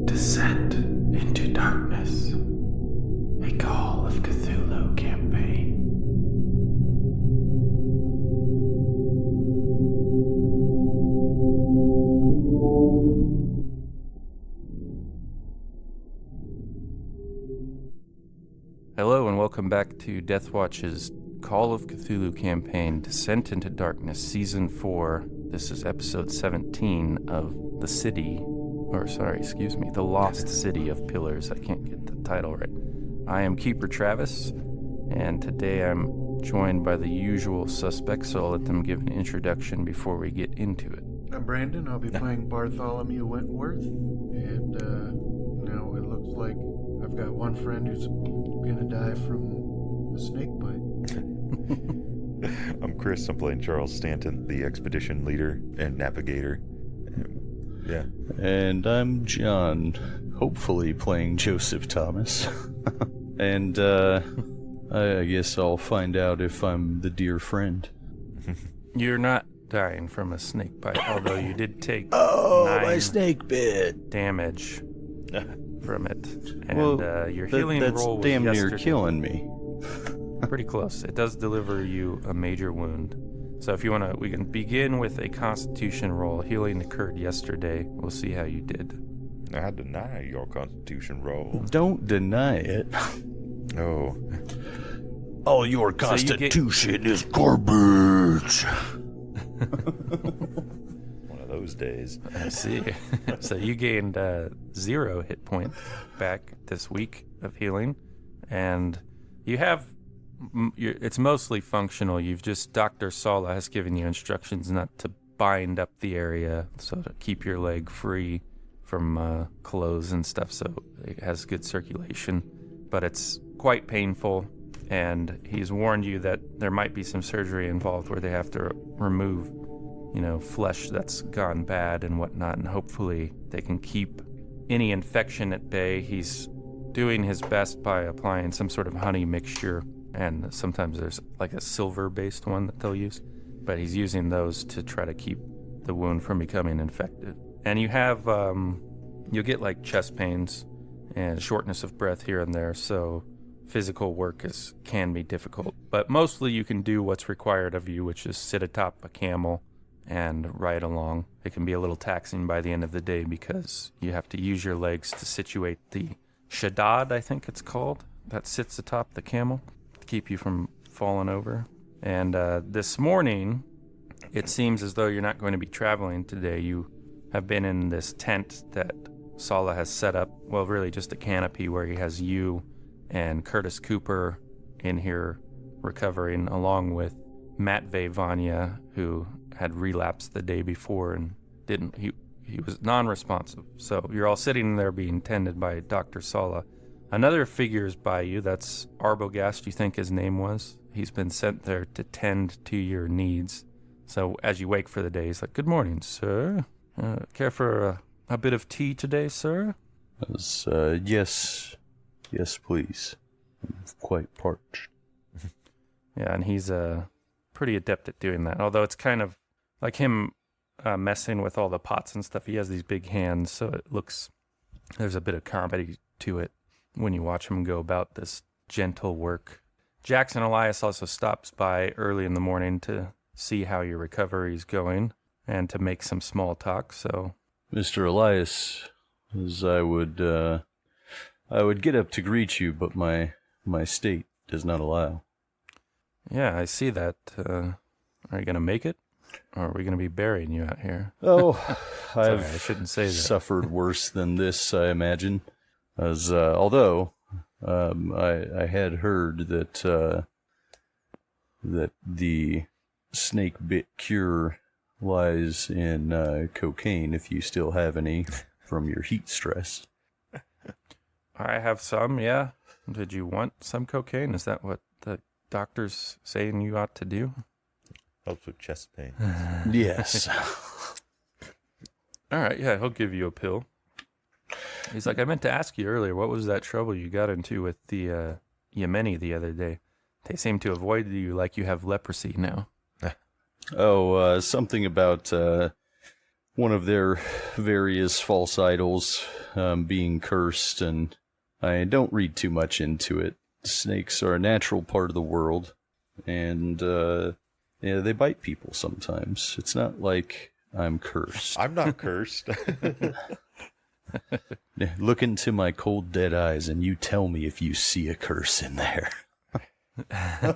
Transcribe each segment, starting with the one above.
Descent into Darkness, a Call of Cthulhu campaign. Hello and welcome back to Deathwatch's Call of Cthulhu campaign, Descent into Darkness, Season 4. This is episode 17 of The Lost City of Pillars. I can't get the title right. I am Keeper Travis, and today I'm joined by the usual suspects, so I'll let them give an introduction before we get into it. I'm Brandon. I'll be playing Bartholomew Wentworth, and now it looks like I've got one friend who's gonna die from a snake bite. I'm Chris. I'm playing Charles Stanton, the expedition leader and navigator. Yeah. And I'm John, hopefully playing Joseph Thomas. And I guess I'll find out if I'm the dear friend. You're not dying from a snake bite, although you did take my snake bit damage from it. And well, your healing that's roll was damn near yesterday. killing me. Pretty close. It does deliver you a major wound. So if you want to, we can begin with a constitution roll. Healing occurred yesterday. We'll see how you did. I deny your constitution roll. Don't deny it. Oh. All your constitution is garbage. One of those days. I see. So you gained 0 hit points back this week of healing. And you have... It's mostly functional. You've just, Dr. Sala has given you instructions not to bind up the area, so to keep your leg free from clothes and stuff, so it has good circulation. But it's quite painful, and he's warned you that there might be some surgery involved where they have to remove, flesh that's gone bad and whatnot, and hopefully they can keep any infection at bay. He's doing his best by applying some sort of honey mixture, and sometimes there's like a silver-based one that they'll use, but he's using those to try to keep the wound from becoming infected. And you have, you'll get like chest pains and shortness of breath here and there, so physical work can be difficult. But mostly you can do what's required of you, which is sit atop a camel and ride along. It can be a little taxing by the end of the day because you have to use your legs to situate the shaddad, I think it's called, that sits atop the camel, keep you from falling over. And this morning, it seems as though you're not going to be traveling today. You have been in this tent that Sala has set up. Well, really just a canopy where he has you and Curtis Cooper in here recovering, along with Matvey Vanya, who had relapsed the day before and he was non-responsive. So you're all sitting there being tended by Dr. Sala. Another figure's by you. That's Arbogast, you think his name was. He's been sent there to tend to your needs. So as you wake for the day, he's like, "Good morning, sir. Care for a bit of tea today, sir?" Yes, please. I'm quite parched. Yeah, and he's pretty adept at doing that. Although it's kind of like him messing with all the pots and stuff. He has these big hands, so it looks, there's a bit of comedy to it when you watch him go about this gentle work. Jackson Elias also stops by early in the morning to see how your recovery's going and to make some small talk. So, Mr. Elias, as I would get up to greet you, but my state does not allow. Yeah, I see that. Are you going to make it? Or are we going to be burying you out here? Oh, Sorry, I shouldn't say that. Suffered worse than this, I imagine. As although I had heard that the snake bit cure lies in cocaine, if you still have any from your heat stress. I have some, yeah. Did you want some cocaine? Is that what the doctor's saying you ought to do? Helps with chest pain. Yes. All right, yeah, he'll give you a pill. He's like, I meant to ask you earlier, what was that trouble you got into with the Yemeni the other day? They seem to avoid you like you have leprosy now. Something about one of their various false idols being cursed, and I don't read too much into it. Snakes are a natural part of the world, and yeah, they bite people sometimes. It's not like I'm cursed. I'm not cursed. Look into my cold, dead eyes, and you tell me if you see a curse in there. They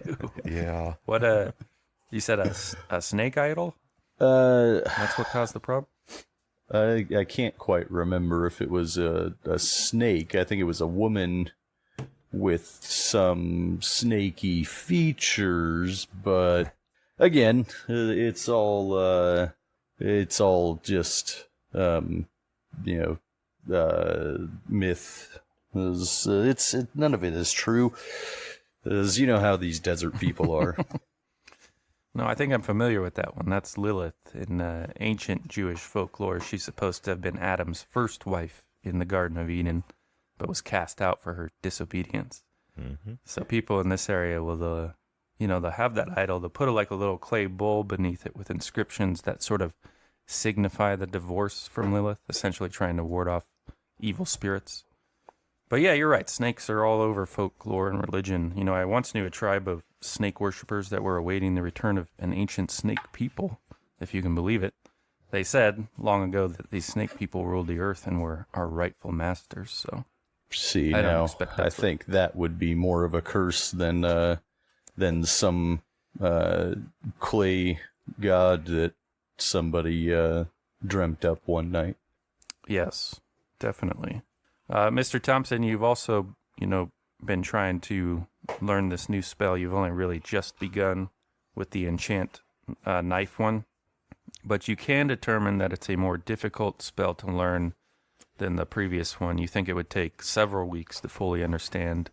do. Yeah. What, you said a snake idol? Uh, That's what caused the problem? I can't quite remember if it was a snake. I think it was a woman with some snaky features, but again, it's all just myth. It's none of it is true, as you know how these desert people are. No, I think I'm familiar with that one. That's Lilith. In ancient Jewish folklore, she's supposed to have been Adam's first wife in the Garden of Eden, but was cast out for her disobedience. Mm-hmm. So people in this area will, they'll have that idol. They'll put like a little clay bowl beneath it with inscriptions that sort of signify the divorce from Lilith, essentially trying to ward off evil spirits. But yeah, you're right. Snakes are all over folklore and religion. You know, I once knew a tribe of snake worshippers that were awaiting the return of an ancient snake people, if you can believe it. They said long ago that these snake people ruled the earth and were our rightful masters, so... See, I don't now, expect that I think that would be more of a curse than some clay god that somebody dreamt up one night. Yes, definitely. Mr. Thompson, you've also, been trying to learn this new spell. You've only really just begun with the enchant knife one, but you can determine that it's a more difficult spell to learn than the previous one. You think it would take several weeks to fully understand,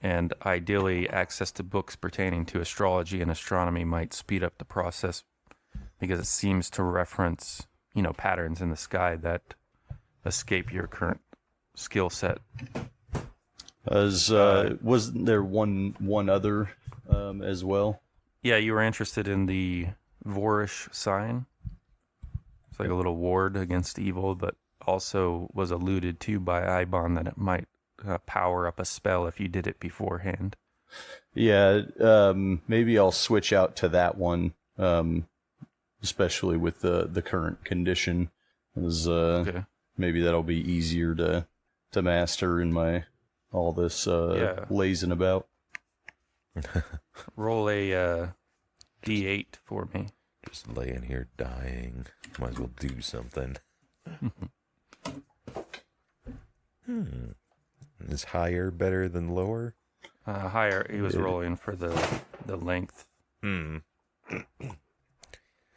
and ideally access to books pertaining to astrology and astronomy might speed up the process because it seems to reference, patterns in the sky that escape your current skill set. Wasn't there one other as well? Yeah, you were interested in the Vorish sign. It's like a little ward against evil, but also was alluded to by Ibon that it might power up a spell if you did it beforehand. Yeah, maybe I'll switch out to that one, especially with the current condition. Okay. Maybe that'll be easier to master in my all this lazing about. Roll a D8 for me. Just laying here dying. Might as well do something. Is higher better than lower? Higher. He was rolling for the length. Oh,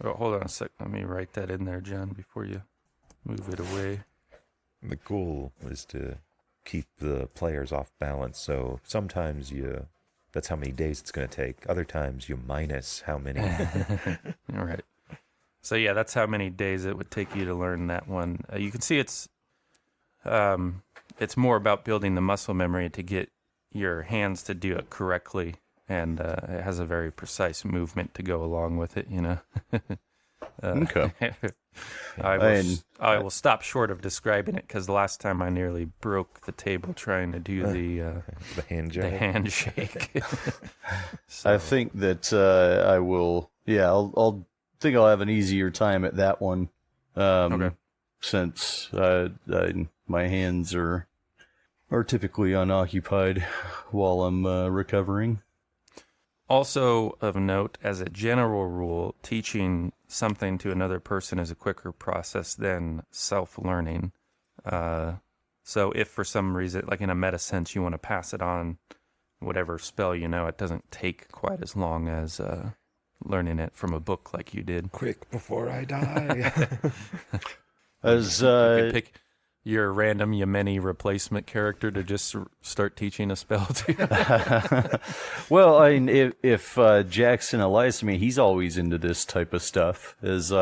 hold on a sec. Let me write that in there, John, before you move it away. The goal is to keep the players off balance, so sometimes that's how many days it's going to take. Other times you minus how many. All right. So yeah, that's how many days it would take you to learn that one. You can see it's more about building the muscle memory to get your hands to do it correctly, and it has a very precise movement to go along with it, Okay. I will stop short of describing it because the last time I nearly broke the table trying to do the handshake. So. I think that I will. Yeah, I'll think I'll have an easier time at that one. Okay. Since my hands are typically unoccupied while I'm recovering. Also of note, as a general rule, teaching something to another person is a quicker process than self-learning. So if for some reason, like in a meta sense, you want to pass it on, whatever spell it doesn't take quite as long as learning it from a book like you did. Quick, before I die. As you could your random Yemeni replacement character to just start teaching a spell to? Well, I mean, if Jackson allows me, he's always into this type of stuff. And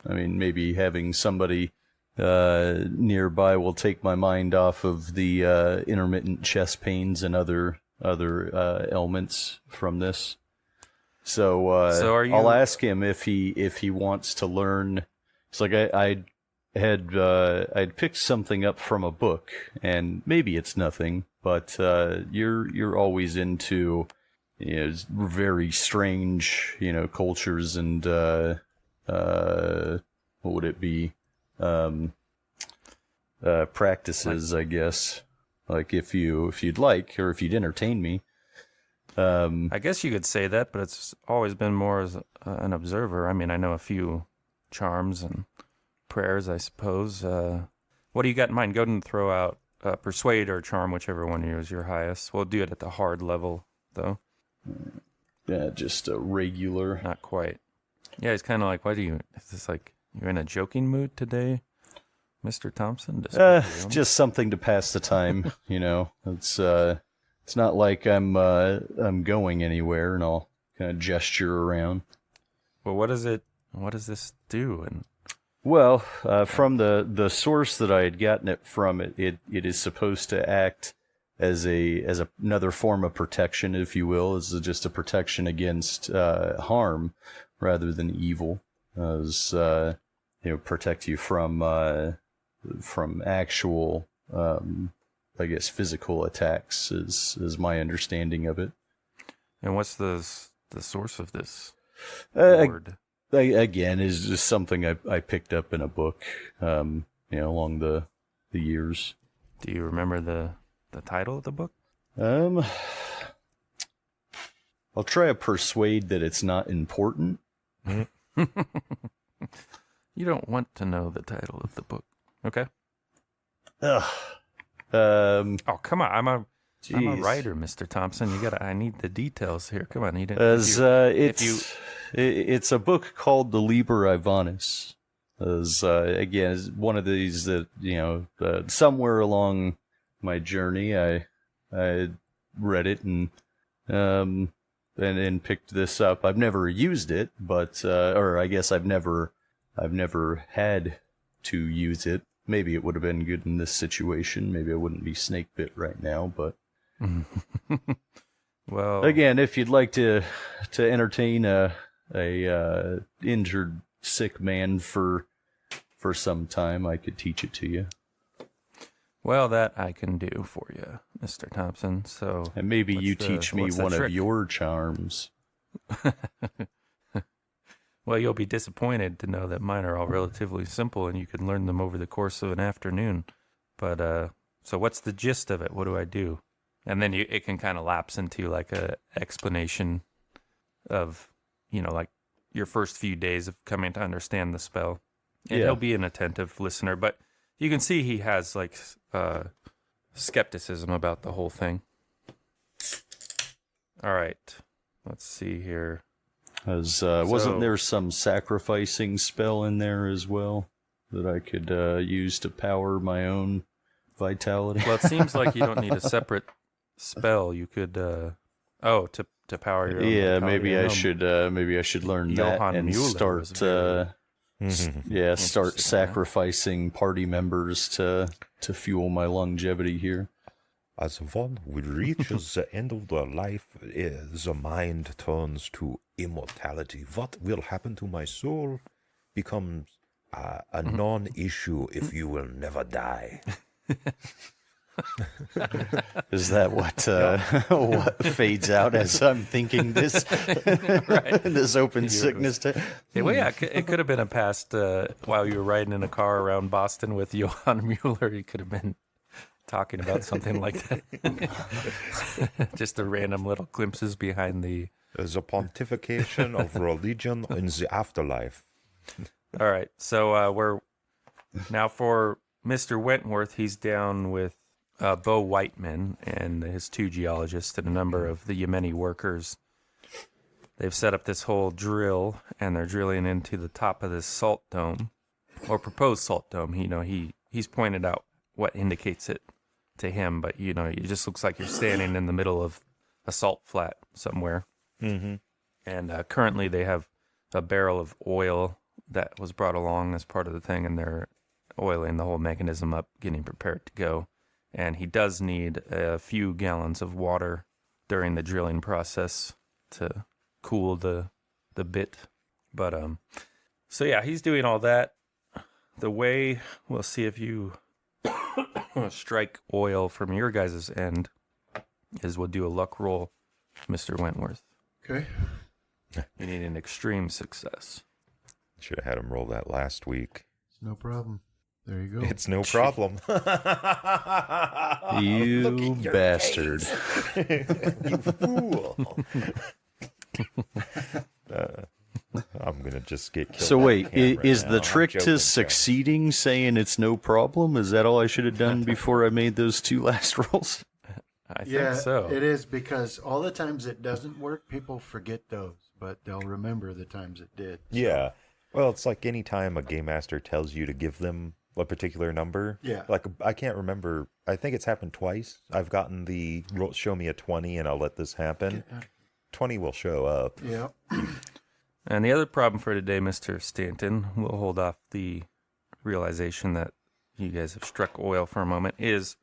I mean, maybe having somebody nearby will take my mind off of the intermittent chest pains and other ailments from this. So I'll ask him if he wants to learn. It's like I'd picked something up from a book, and maybe it's nothing, but you're always into very strange cultures and what would it be practices, I guess. Like if you'd like, or if you'd entertain me. I guess you could say that, but it's always been more as an observer. I mean, I know a few charms and prayers, I suppose. What do you got in mind? Go ahead and throw out persuade or charm, whichever one is your highest. We'll do it at the hard level, though. Yeah, just a regular. Not quite. Yeah, it's kind of like, is this like you're in a joking mood today, Mr. Thompson? Just something to pass the time. It's not like I'm going anywhere, and I'll kind of gesture around. Well, what does this do? And well, from the source that I had gotten it from, it is supposed to act as another form of protection, if you will, as just a protection against harm rather than evil, as protect you from actual. I guess physical attacks is my understanding of it. And what's the source of this word? Again, is just something I picked up in a book, along the years. Do you remember the title of the book? I'll try to persuade that it's not important. You don't want to know the title of the book, okay? Ugh. Oh, come on! I'm a writer, Mr. Thompson. I need the details here. Come on, it's a book called The Liber Ivanis. Again, is one of these that somewhere along my journey, I read it and picked this up. I've never used it, but or I guess I've never had to use it. Maybe it would have been good in this situation. Maybe I wouldn't be snake bit right now, but well, again, if you'd like to entertain a injured sick man for some time, I could teach it to you. Well, that I can do for you, Mr. Thompson. So, and maybe you teach me one of your charms. Well, you'll be disappointed to know that mine are all relatively simple, and you can learn them over the course of an afternoon. But so, what's the gist of it? What do I do? And then it can kind of lapse into like a explanation of, like your first few days of coming to understand the spell. And he'll be an attentive listener, but you can see he has like skepticism about the whole thing. All right, let's see here. Wasn't there some sacrificing spell in there as well that I could use to power my own vitality? Well, it seems like you don't need a separate spell. You could to power your own vitality. Maybe I should learn Johann that and Mueller start sacrificing party members to fuel my longevity here. As one reaches the end of their life, the mind turns to immortality. What will happen to my soul becomes a non-issue if you will never die. Is that what fades out as I'm thinking this? Right. This open sickness. It could have been a past while you were riding in a car around Boston with Johann Mueller. You could have been talking about something like that. Just the random little glimpses behind the pontification of religion in the afterlife. All right, so we're now for Mr. Wentworth. He's down with Bo Whiteman and his two geologists and a number of the Yemeni workers. They've set up this whole drill, and they're drilling into the top of this salt dome. or proposed salt dome. He's pointed out what indicates it to him, but it just looks like you're standing in the middle of a salt flat somewhere. Mm-hmm. And currently they have a barrel of oil that was brought along as part of the thing, and they're oiling the whole mechanism up, getting prepared to go. And he does need a few gallons of water during the drilling process to cool the bit. But so yeah, he's doing all that. The way we'll see if you strike oil from your guys' end is we'll do a luck roll, Mr. Wentworth. Okay. You need an extreme success. Should have had him roll that last week. It's no problem. There you go. It's no problem. You bastard. You fool. I'm going to just get killed. So on wait, camera is now. the I'm trick joking, to Jack. succeeding saying it's no problem? Is that all I should have done before I made those 2 last rolls? I think so. It is, because all the times it doesn't work, people forget those, but they'll remember the times it did. Yeah. Well, it's like any time a game master tells you to give them a particular number. Yeah. Like, I can't remember. I think it's happened twice. I've gotten the show me a 20 and I'll let this happen. 20 will show up. Yeah. And the other problem for today, Mr. Stanton, we'll hold off the realization that you guys have struck oil for a moment, is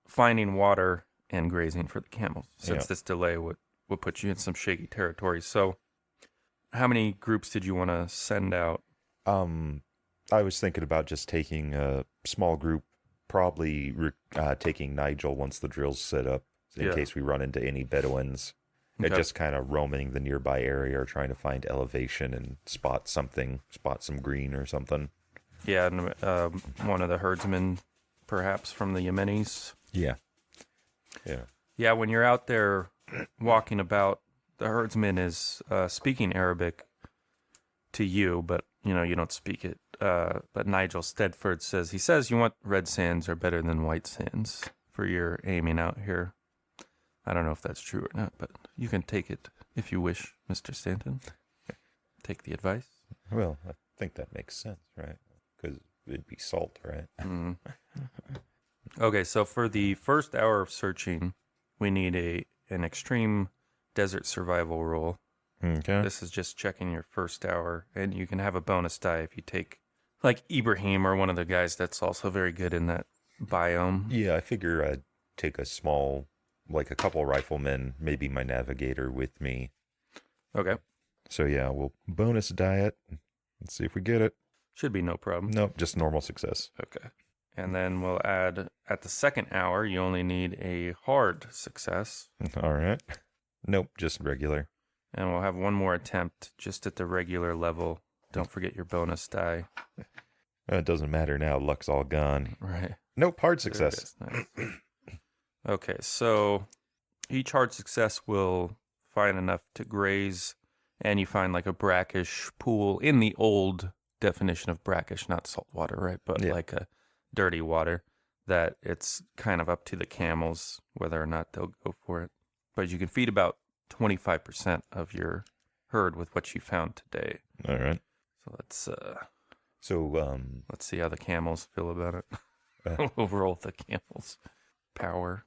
finding water and grazing for the camels, since this delay would put you in some shaky territory. So how many groups did you want to send out? I was thinking about just taking a small group, probably taking Nigel once the drill's set up, in case we run into any Bedouins. Okay. And just kind of roaming the nearby area or trying to find elevation and spot some green or something. Yeah, and one of the herdsmen, perhaps from the Yemenis. Yeah. Yeah. Yeah, when you're out there walking about, the herdsman is speaking Arabic to you, but you don't speak it. But Nigel Stedford says you want red sands are better than white sands for your aiming out here. I don't know if that's true or not, but you can take it if you wish, Mr. Stanton. Take the advice. Well, I think that makes sense, right? Because it'd be salt, right? Mm. Okay, so for the first hour of searching, we need an extreme desert survival roll. Okay. This is just checking your first hour, and you can have a bonus die if you take, like, Ibrahim or one of the guys that's also very good in that biome. Yeah, I figure I'd take a small, like a couple riflemen, maybe my navigator with me. Okay. So yeah, we'll bonus die it. Let's see if we get it. Should be no problem. Nope, just normal success. Okay. And then we'll add, at the second hour, you only need a hard success. All right. Nope, just regular. And we'll have one more attempt just at the regular level. Don't forget your bonus die. It doesn't matter now. Luck's all gone. Right. Nope, hard There it success. is. Nice. Okay, so each hard success will find enough to graze, and you find like a brackish pool in the old definition of brackish, not salt water, right? But Yeah. like a dirty water that it's kind of up to the camels whether or not they'll go for it. But you can feed about 25% of your herd with what you found today. All right. So So, let's see how the camels feel about it. We'll roll the camels' power.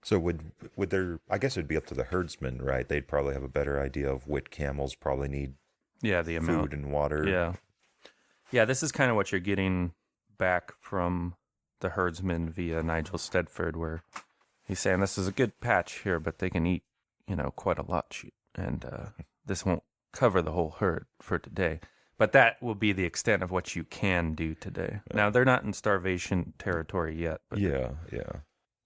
so would there? I guess it'd be up to the herdsmen, right? They'd probably have a better idea of what camels probably need Yeah, the amount. food and water. Yeah. Yeah, this is kind of what you're getting back from the herdsman via Nigel Stedford, where he's saying this is a good patch here, but they can eat, quite a lot. And this won't cover the whole herd for today. But that will be the extent of what you can do today. Now, they're not in starvation territory yet, but Yeah.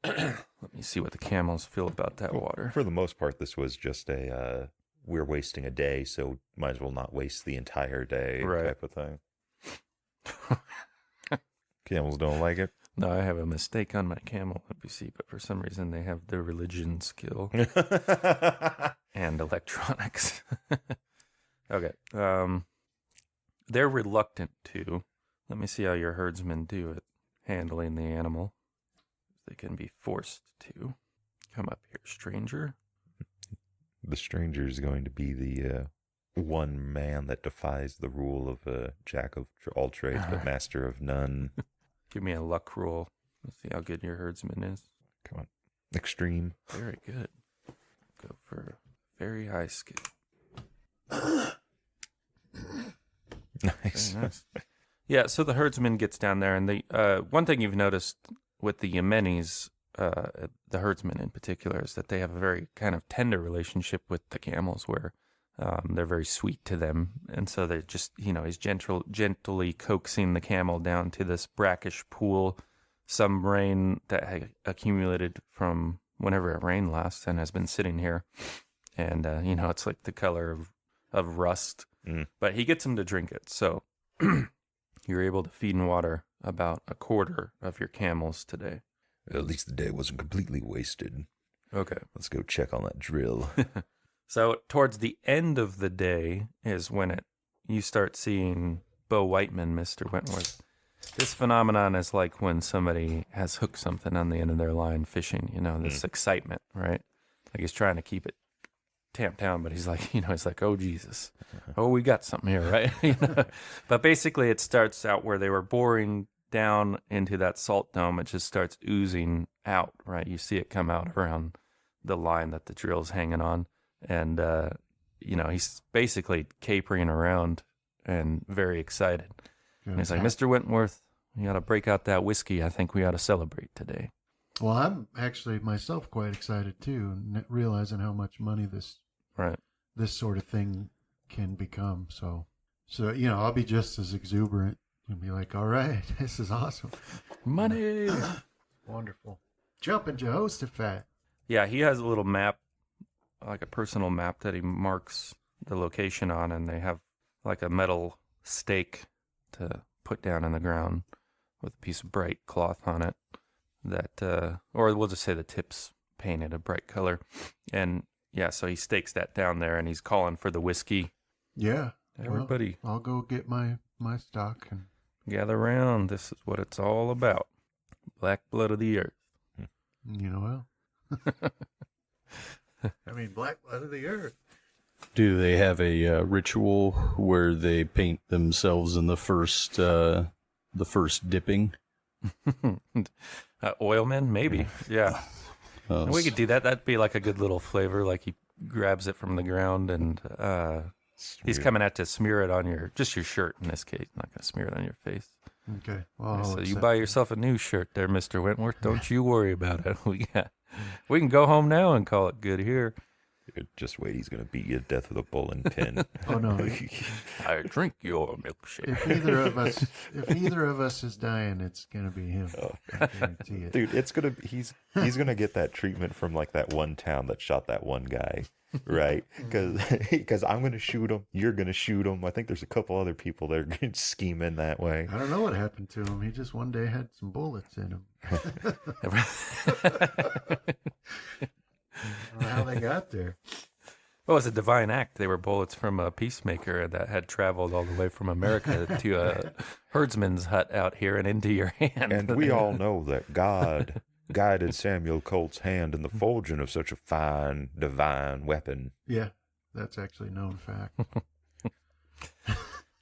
let me see what the camels feel about that water. For the most part, this was just we're wasting a day, so might as well not waste the entire day Right. type of thing. Camels don't like it. No, I have a mistake on my camel NPC, but for some reason they have the religion skill and electronics. Okay. They're reluctant to. Let me see how your herdsmen do at handling the animal. They can be forced to. Come up here, stranger. The stranger is going to be the one man that defies the rule of a jack of all trades but master of none. Give me a luck roll. Let's see how good your herdsman is. Come on. Extreme. Very good. Go for very high skill. Nice. Very nice. Yeah, so the herdsman gets down there, and the one thing you've noticed with the Yemenis, the herdsmen in particular, is that they have a very kind of tender relationship with the camels, where they're very sweet to them, and so they're just, he's gently coaxing the camel down to this brackish pool, some rain that had accumulated from whenever it rained last and has been sitting here, and it's like the color of rust, but he gets him to drink it, so you're able to feed and water about a quarter of your camels today. At least the day wasn't completely wasted. Okay. Let's go check on that drill. So towards the end of the day is when you start seeing Bo Whiteman, Mr. Wentworth. This phenomenon is like when somebody has hooked something on the end of their line fishing, this excitement, right? Like he's trying to keep it tamped down, but he's like, he's like, oh, Jesus. Oh, we got something here, right? But basically it starts out where they were boring down into that salt dome. It just starts oozing out, right? You see it come out around the line that the drill's hanging on. And, he's basically capering around and very excited. And he's like, Mr. Wentworth, you got to break out that whiskey. I think we ought to celebrate today. Well, I'm actually myself quite excited too, realizing how much money this sort of thing can become. So I'll be just as exuberant and be like, all right, this is awesome. Money. Wonderful. Jumping Jehoshaphat. Yeah, he has a little map, like a personal map that he marks the location on, and they have like a metal stake to put down in the ground with a piece of bright cloth on it that, or we'll just say the tips painted a bright color. And yeah, so he stakes that down there and he's calling for the whiskey. Yeah. Everybody. Well, I'll go get my stock and gather around. This is what it's all about. Black blood of the earth. I mean, black blood of the earth. Do they have a ritual where they paint themselves in the first dipping? Oilmen, maybe. Yeah. We could do that. That'd be like a good little flavor. Like he grabs it from the ground and he's coming out to smear it on your shirt in this case. Not going to smear it on your face. Okay. Well, so you buy yourself a new shirt there, Mr. Wentworth. Don't you worry about it. We can go home now and call it good here. Just wait, he's going to beat you to death with a bowling pin. Oh, no. I drink your milkshake. If either of us is dying, it's going to be him. Oh. I guarantee it. Dude, he's going to get that treatment from like that one town that shot that one guy, right? Because I'm going to shoot him, you're going to shoot him. I think there's a couple other people that are scheming that way. I don't know what happened to him. He just one day had some bullets in him. I don't know how they got there. Well, it was a divine act. They were bullets from a peacemaker that had traveled all the way from America to a herdsman's hut out here and into your hand. And we all know that God guided Samuel Colt's hand in the forging of such a fine, divine weapon. Yeah, that's actually a known fact.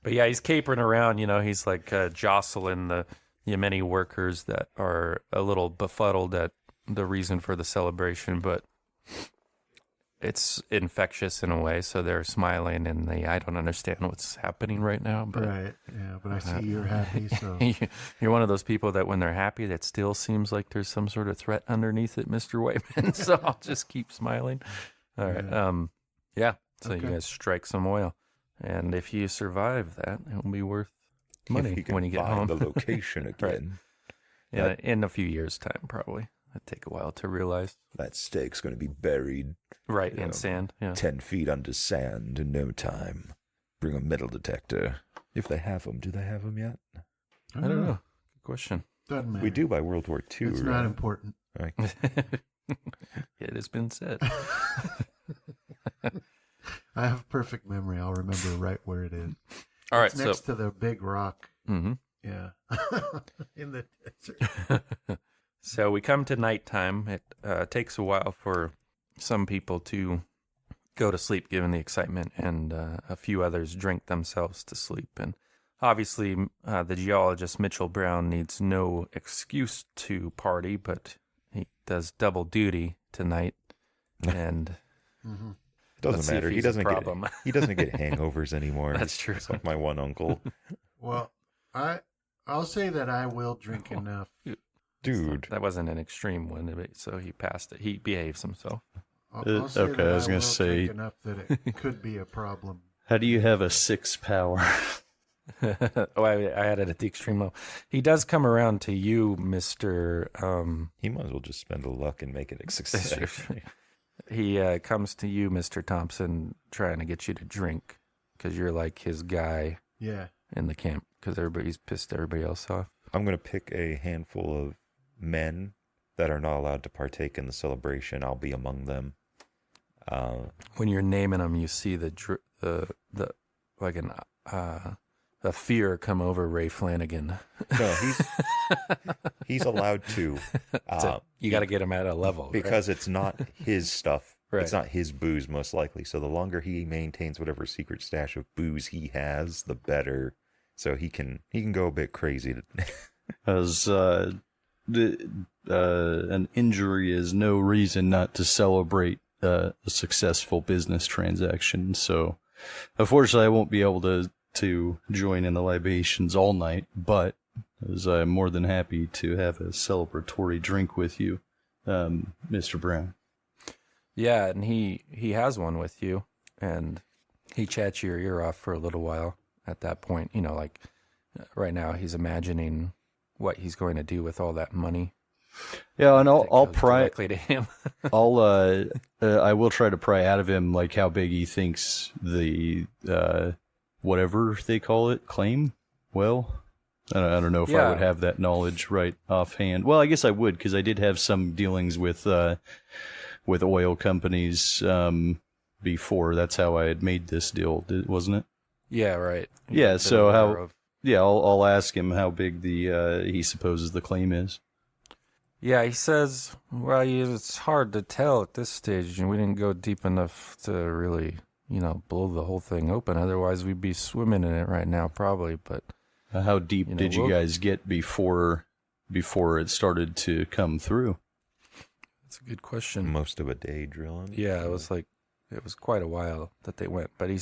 But yeah, he's capering around. He's like jostling the Yemeni workers that are a little befuddled at the reason for the celebration, but it's infectious in a way, so they're smiling and I don't understand what's happening right now. But, right, yeah, but I see you're happy, so... You're one of those people that when they're happy, that still seems like there's some sort of threat underneath it, Mr. Whiteman, so I'll just keep smiling. All right, so Okay. you guys strike some oil, and if you survive that, it will be worth money when you get home. The location again. Right. In a few years' time, probably. It'd take a while to realize. That steak's going to be buried. Right, in sand. Yeah. 10 feet under sand in no time. Bring a metal detector. If they have them. Do they have them yet? I don't know. Good question. Doesn't matter. We do by World War II, It's right? not important. Right. It has been said. I have perfect memory. I'll remember right where it is. All right, It's next to the big rock. Mm-hmm. Yeah. In the desert. So we come to nighttime. It takes a while for some people to go to sleep given the excitement, and a few others drink themselves to sleep. And obviously, the geologist Mitchell Brown needs no excuse to party, but he does double duty tonight. And it doesn't matter. He doesn't get hangovers anymore. That's true. It's like my one uncle. Well, I'll say that I will drink enough. Dude. That wasn't an extreme one, so he passed it. He behaves himself. I'll say okay, that I was going to will say, drink enough that it could be a problem. how do you have a 6 power? Oh, I had it at the extreme low. He does come around to you, Mr. He might as well just spend the luck and make it a success. He comes to you, Mr. Thompson, trying to get you to drink because you're like his guy in the camp because he's pissed everybody else off. I'm going to pick a handful of men that are not allowed to partake in the celebration. I'll be among them. When you're naming them, you see the fear come over Ray Flanagan. No, he's allowed to. You got to get him at a level because right? It's not his stuff. Right. It's not his booze, most likely. So the longer he maintains whatever secret stash of booze he has, the better. So he can go a bit crazy. As an injury is no reason not to celebrate a successful business transaction. So, unfortunately, I won't be able to join in the libations all night, but as I'm more than happy to have a celebratory drink with you, Mr. Brown. Yeah, and he has one with you, and he chats your ear off for a little while. At that point, like right now, he's imagining what he's going to do with all that money. Yeah, and I'll pry directly to him. I will try to pry out of him like how big he thinks the whatever they call it claim. Well, I don't know if I would have that knowledge right offhand. Well, I guess I would because I did have some dealings with oil companies before. That's how I had made this deal, wasn't it? Yeah, right. Yeah, so I'll ask him how big he supposes the claim is. Yeah, he says, well, it's hard to tell at this stage, and we didn't go deep enough to really, blow the whole thing open. Otherwise, we'd be swimming in it right now, probably. But how deep did you guys get before it started to come through? That's a good question. Most of a day drilling. Yeah, it was quite a while that they went, but he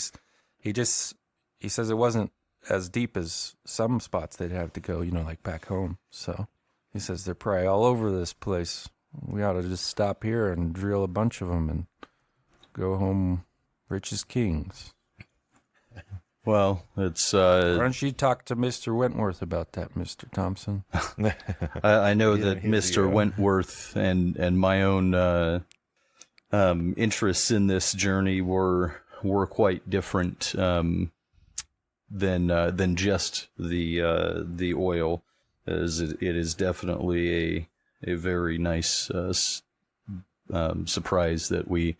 says it wasn't as deep as some spots they'd have to go, like back home. So he says they're probably all over this place. We ought to just stop here and drill a bunch of them and go home rich as kings. Well, it's... Why don't you talk to Mr. Wentworth about that, Mr. Thompson? I know that Mr. Wentworth and my own interests in this journey were quite different than just the oil, as it is definitely a very nice surprise that we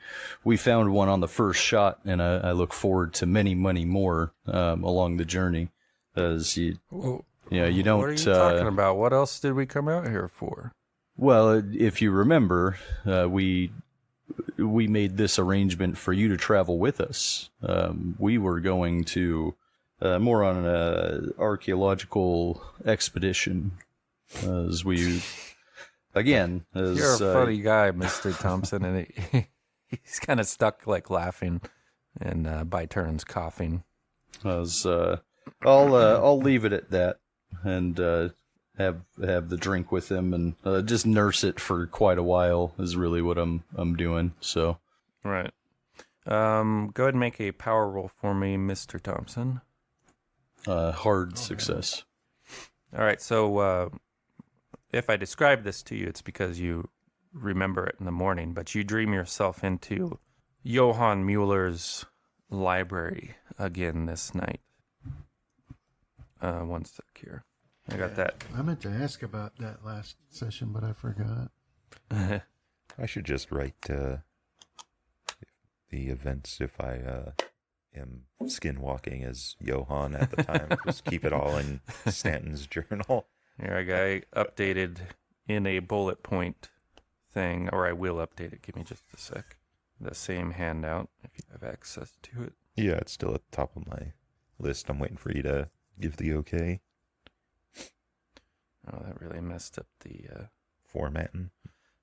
found one on the first shot, and I look forward to many more along the journey. As you don't. What are you talking about? What else did we come out here for? Well, if you remember, we made this arrangement for you to travel with us. We were going to more on an archaeological expedition, as we. Again, you're a funny guy, Mr. Thompson, and he's kind of stuck, like laughing, and by turns coughing. I'll leave it at that, and have the drink with him, and just nurse it for quite a while is really what I'm doing. So, right. Go ahead and make a power roll for me, Mr. Thompson. Hard success. All right, so. If I describe this to you, it's because you remember it in the morning, but you dream yourself into Johann Mueller's library again this night. One sec here. I got that. I meant to ask about that last session, but I forgot. I should just write the events if I am skinwalking as Johann at the time. Just keep it all in Stanton's journal. Here, I got updated in a bullet point thing, or I will update it. Give me just a sec. the same handout if you have access to it. Yeah, it's still at the top of my list. I'm waiting for you to give the okay. Oh, that really messed up the formatting.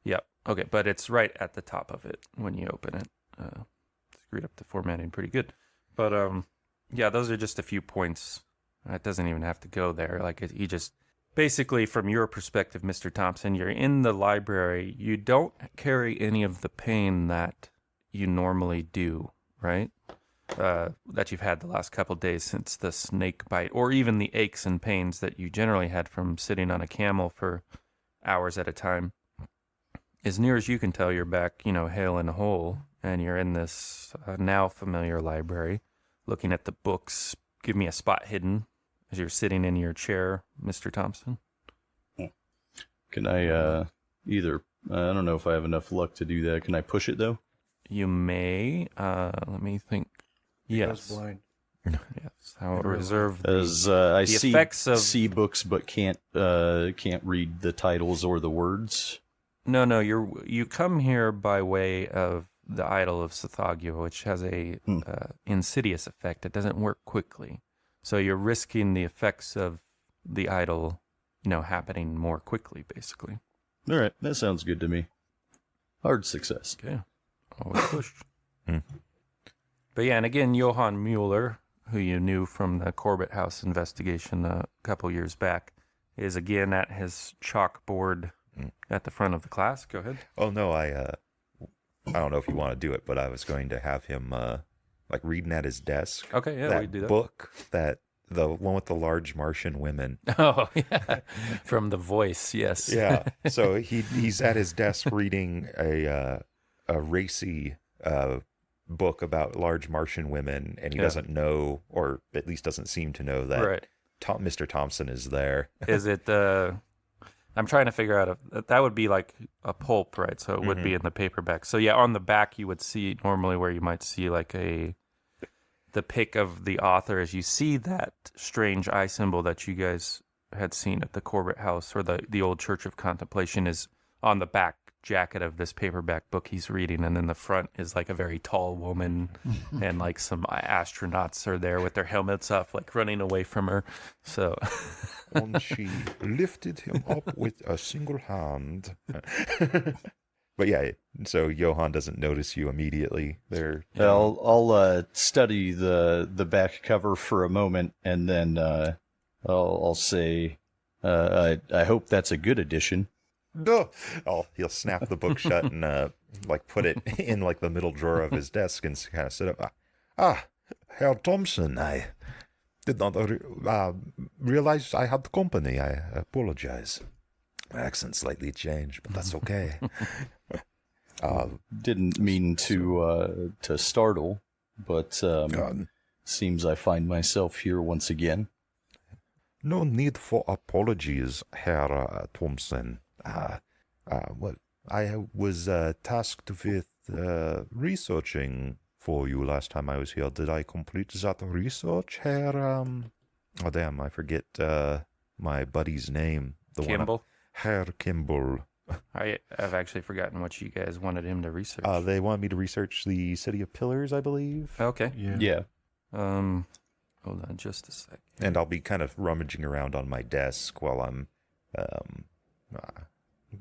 Yep. Okay, but it's right at the top of it when you open it. Screwed up the formatting pretty good. But yeah, those are just a few points. It doesn't even have to go there. Like you just basically, from your perspective, Mr. Thompson, you're in the library. You don't carry any of the pain that you normally do, right? That you've had the last couple of days since the snake bite, or even the aches and pains that you generally had from sitting on a camel for hours at a time. As near as you can tell, you're back, hale and whole, and you're in this now familiar library, looking at the books. Give me a spot hidden as you're sitting in your chair, Mr. Thompson. Can I either? I don't know if I have enough luck to do that. Can I push it though? You may. Let me think. Yes. Blind. Yes. I will reserve As I see effects of books, but can't read the titles or the words. No. You come here by way of the idol of Cthulhu, which has a insidious effect. It doesn't work quickly, so you're risking the effects of the idol, happening more quickly, basically. All right, that sounds good to me. Hard success. Okay. Always push. But yeah, and again, Johann Mueller, who you knew from the Corbett House investigation a couple years back, is again at his chalkboard at the front of the class. Go ahead. Oh no, I don't know if you want to do it, but I was going to have him like reading at his desk. Okay, yeah, we do that. Book the one with the large Martian women. Oh yeah, from The Voice, yes. Yeah. So he's at his desk reading a racy book about large Martian women, and he doesn't know, or at least doesn't seem to know, that Mr. Thompson is there. Is it? I'm trying to figure out if that would be like a pulp, right? So it would be in the paperback. So yeah, on the back you would see normally where you might see like the pic of the author, as you see that strange eye symbol that you guys had seen at the Corbett House, or the old Church of Contemplation, is on the back jacket of this paperback book he's reading, and then the front is like a very tall woman and like some astronauts are there with their helmets off, like running away from her. So and she lifted him up with a single hand. But yeah, so Johann doesn't notice you immediately there. I'll study the back cover for a moment, and then I'll say I hope that's a good edition. No. Oh, he'll snap the book shut and like put it in like the middle drawer of his desk and kind of sit up. Herr Thompson, I did not realize I had company. I apologize. My accent slightly changed, but that's okay. Didn't mean to startle, but seems I find myself here once again. No need for apologies, Herr Thompson. Well, I was tasked with researching for you last time I was here. Did I complete that research, Herr? Oh, damn, I forget my buddy's name. Kimball? Herr Kimball. I've actually forgotten what you guys wanted him to research. They wanted me to research the City of Pillars, I believe. Okay. Yeah. Hold on just a sec. And I'll be kind of rummaging around on my desk while I'm...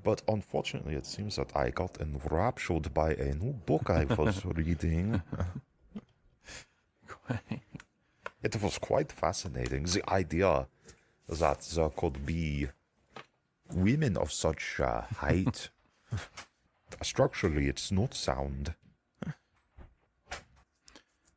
But unfortunately, it seems that I got enraptured by a new book I was reading. It was quite fascinating. The idea that there could be women of such height. Structurally, it's not sound.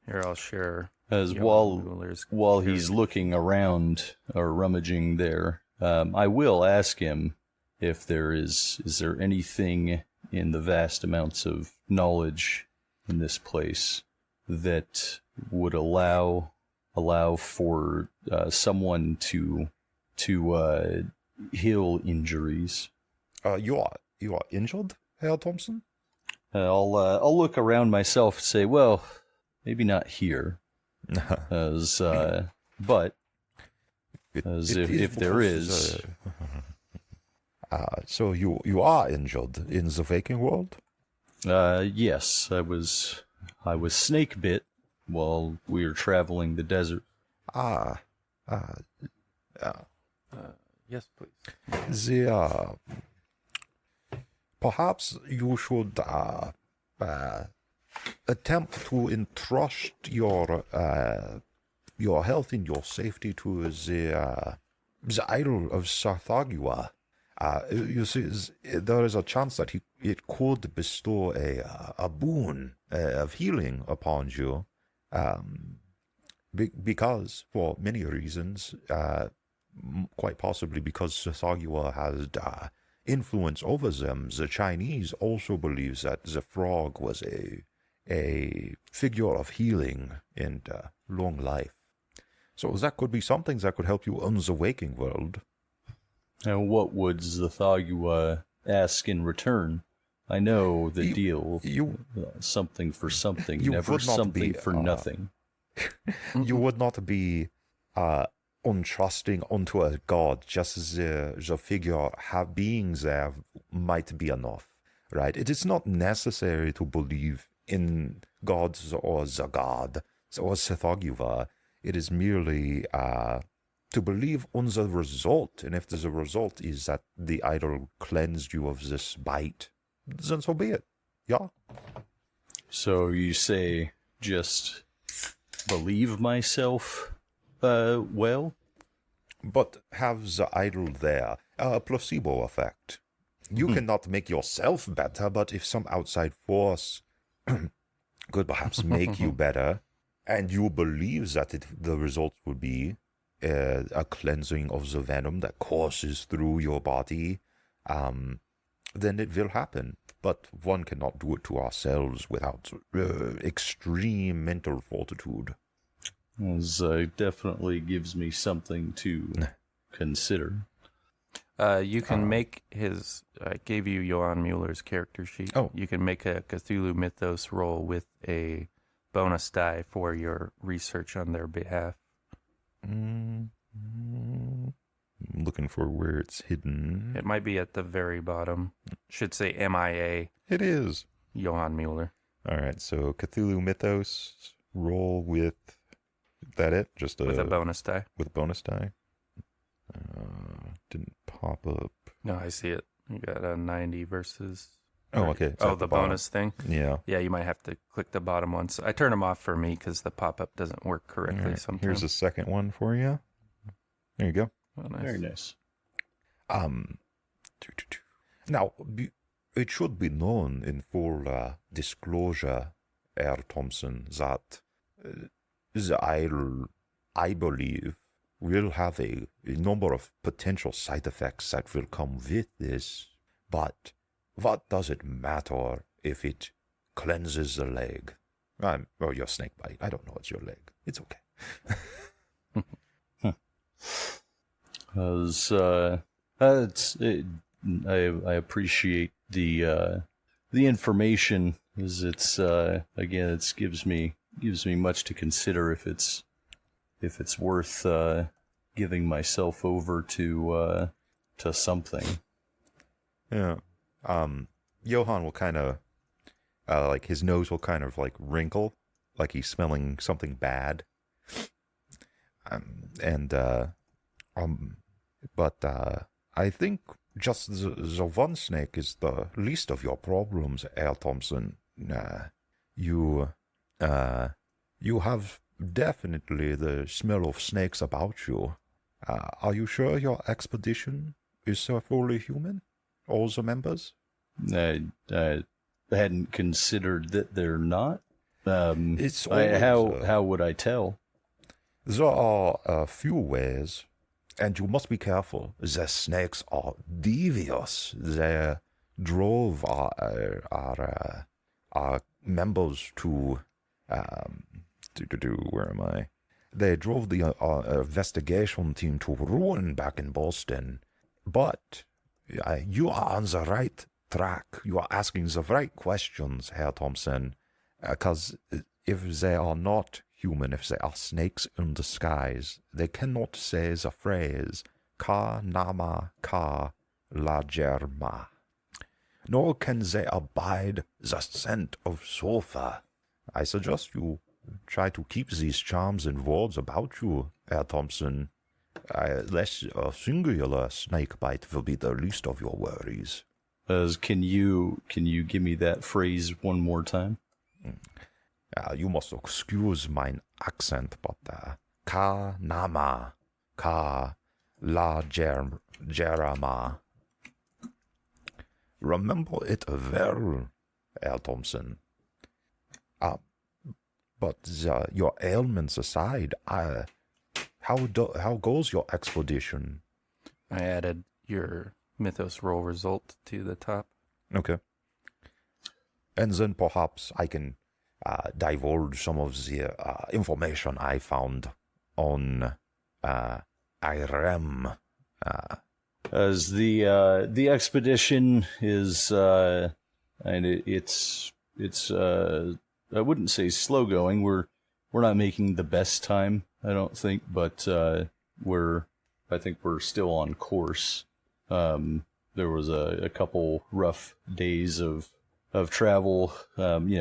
Here, I'll share. As while he's looking around or rummaging there, I will ask him if is there anything in the vast amounts of knowledge in this place that would allow for someone to heal injuries. You are injured, Herr Thompson? I'll look around myself and say, well, maybe not here, but if there is. So you are injured in the waking world? Yes, I was snake bit while we were traveling the desert. Yes, please. Perhaps you should attempt to entrust your health and your safety to the idol of Sarthagua. You see, there is a chance that it could bestow a boon of healing upon you, because, for many reasons, quite possibly because Sarthagua has influence over them. The Chinese also believes that the frog was a figure of healing and long life. So that could be something that could help you in the waking world. And what would Zathagua ask in return? I know the deal. Something for something, never something for nothing. You would not be untrusting unto a god, just as the figure being there might be enough, right? It is not necessary to believe in gods or the god or Zathagua. It is merely to believe on the result, and if the result is that the idol cleansed you of this bite, then so be it. Yeah. So you say just believe myself, well? But have the idol there, a placebo effect. You cannot make yourself better, but if some outside force could perhaps make you better, and you believe that the result would be a cleansing of the venom that courses through your body, then it will happen. But one cannot do it to ourselves without extreme mental fortitude. Definitely gives me something to consider. You can make his... I gave you Johann Mueller's character sheet. Oh. You can make a Cthulhu Mythos roll with a bonus die for your research on their behalf. I'm looking for where it's hidden. It might be at the very bottom. Should say MIA. It is. Johann Mueller. All right, so Cthulhu Mythos, roll with... Is that it? Just With a bonus die. With a bonus die? Didn't pop up. No, I see it. You got a 90 versus... Oh, okay. It's Oh, at the bottom. bonus thing? Yeah. Yeah, you might have to click the bottom one. So I turn them off for me because the pop-up doesn't work correctly All right, sometimes. here's the second one for you. There you go. Oh, nice. Very nice. Now, it should be known in full disclosure, Herr Thompson, that the idol, I believe, will have a number of potential side effects that will come with this. But what does it matter if it cleanses the leg? Or your snake bite. I don't know, it's your leg. It's okay. I appreciate the information, as it's again, it gives me much to consider if it's worth giving myself over to something. Yeah. Johann will kind of like his nose will kind of like wrinkle, like he's smelling something bad. But I think just the one snake is the least of your problems, Herr Thompson. You have definitely the smell of snakes about you. Are you sure your expedition is fully human? All the members? I hadn't considered that they're not. It's always, how would I tell? There are a few ways, and you must be careful. The snakes are devious. They drove our members to where am I? They drove the investigation team to ruin back in Boston. But you are on the right track. You are asking the right questions, Herr Thompson. Because if they are not human, if they are snakes in disguise, they cannot say the phrase "Ka nama ka la germa," nor can they abide the scent of sulfur. I suggest you try to keep these charms and wards about you, Herr Thompson. Lest a singular snake bite will be the least of your worries. Can you give me that phrase one more time? You must excuse mine accent, but ka nama, ka la jerama. Remember it well, Herr Thompson. But your ailments aside, how goes your expedition? I added your Mythos roll result to the top. Okay. And then perhaps I can divulge some of the information I found on Irem. As the expedition is, and it's I wouldn't say slow going. We're not making the best time, I don't think, but I think we're still on course. There was a couple rough days of travel,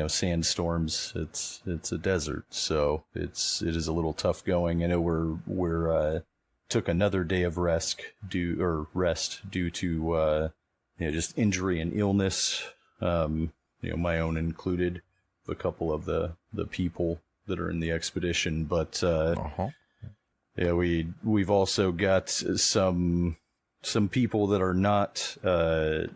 sandstorms. It's a desert, so it is a little tough going. I know we're took another day of rest due to just injury and illness, my own included, a couple of the people that are in the expedition, but we've also got some people that are not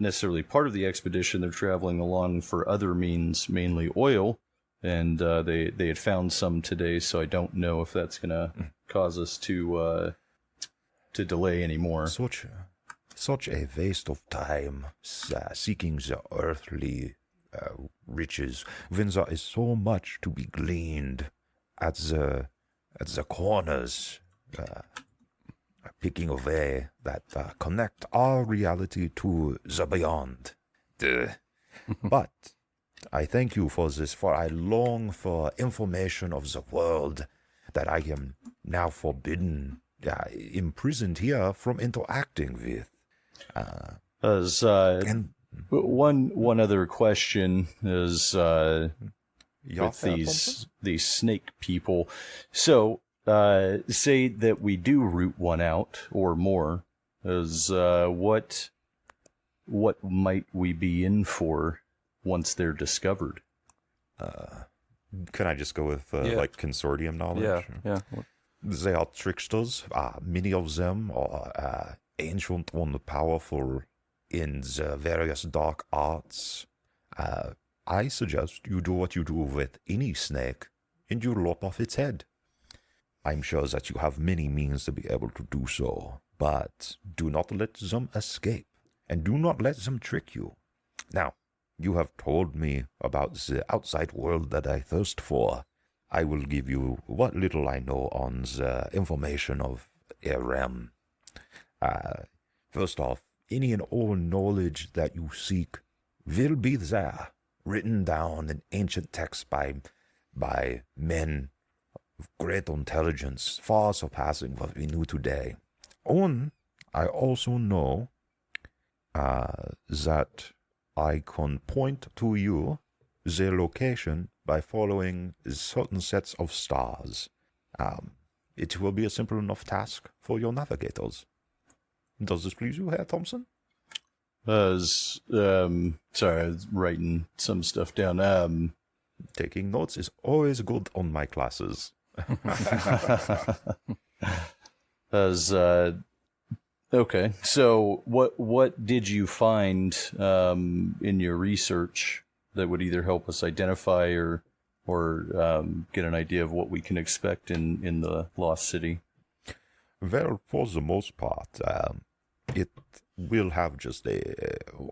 necessarily part of the expedition. They're traveling along for other means, mainly oil, and they had found some today, so I don't know if that's going to cause us to delay anymore. Such a waste of time seeking the earthly riches when there is so much to be gleaned at the corners, picking away that connect our reality to the beyond. But I thank you for this, for I long for information of the world that I am now forbidden, imprisoned here from interacting with. One other question is with these snake people. So say that we do root one out or more. Is what might we be in for once they're discovered? Can I just go with like consortium knowledge? Yeah. They are tricksters. Many of them are ancient and powerful in the various dark arts. I suggest you do what you do with any snake, and you lop off its head. I'm sure that you have many means to be able to do so, but do not let them escape, and do not let them trick you. Now, you have told me about the outside world that I thirst for. I will give you what little I know on the information of Irem. First off, any and all knowledge that you seek will be there, written down in ancient texts by men of great intelligence, far surpassing what we knew today. And I also know that I can point to you the location by following certain sets of stars. It will be a simple enough task for your navigators. Does this please you, Herr Thompson? Sorry, I was writing some stuff down. Taking notes is always good on my classes. Okay, so what did you find in your research that would either help us identify or get an idea of what we can expect in the Lost City? Well, for the most part, it will have just a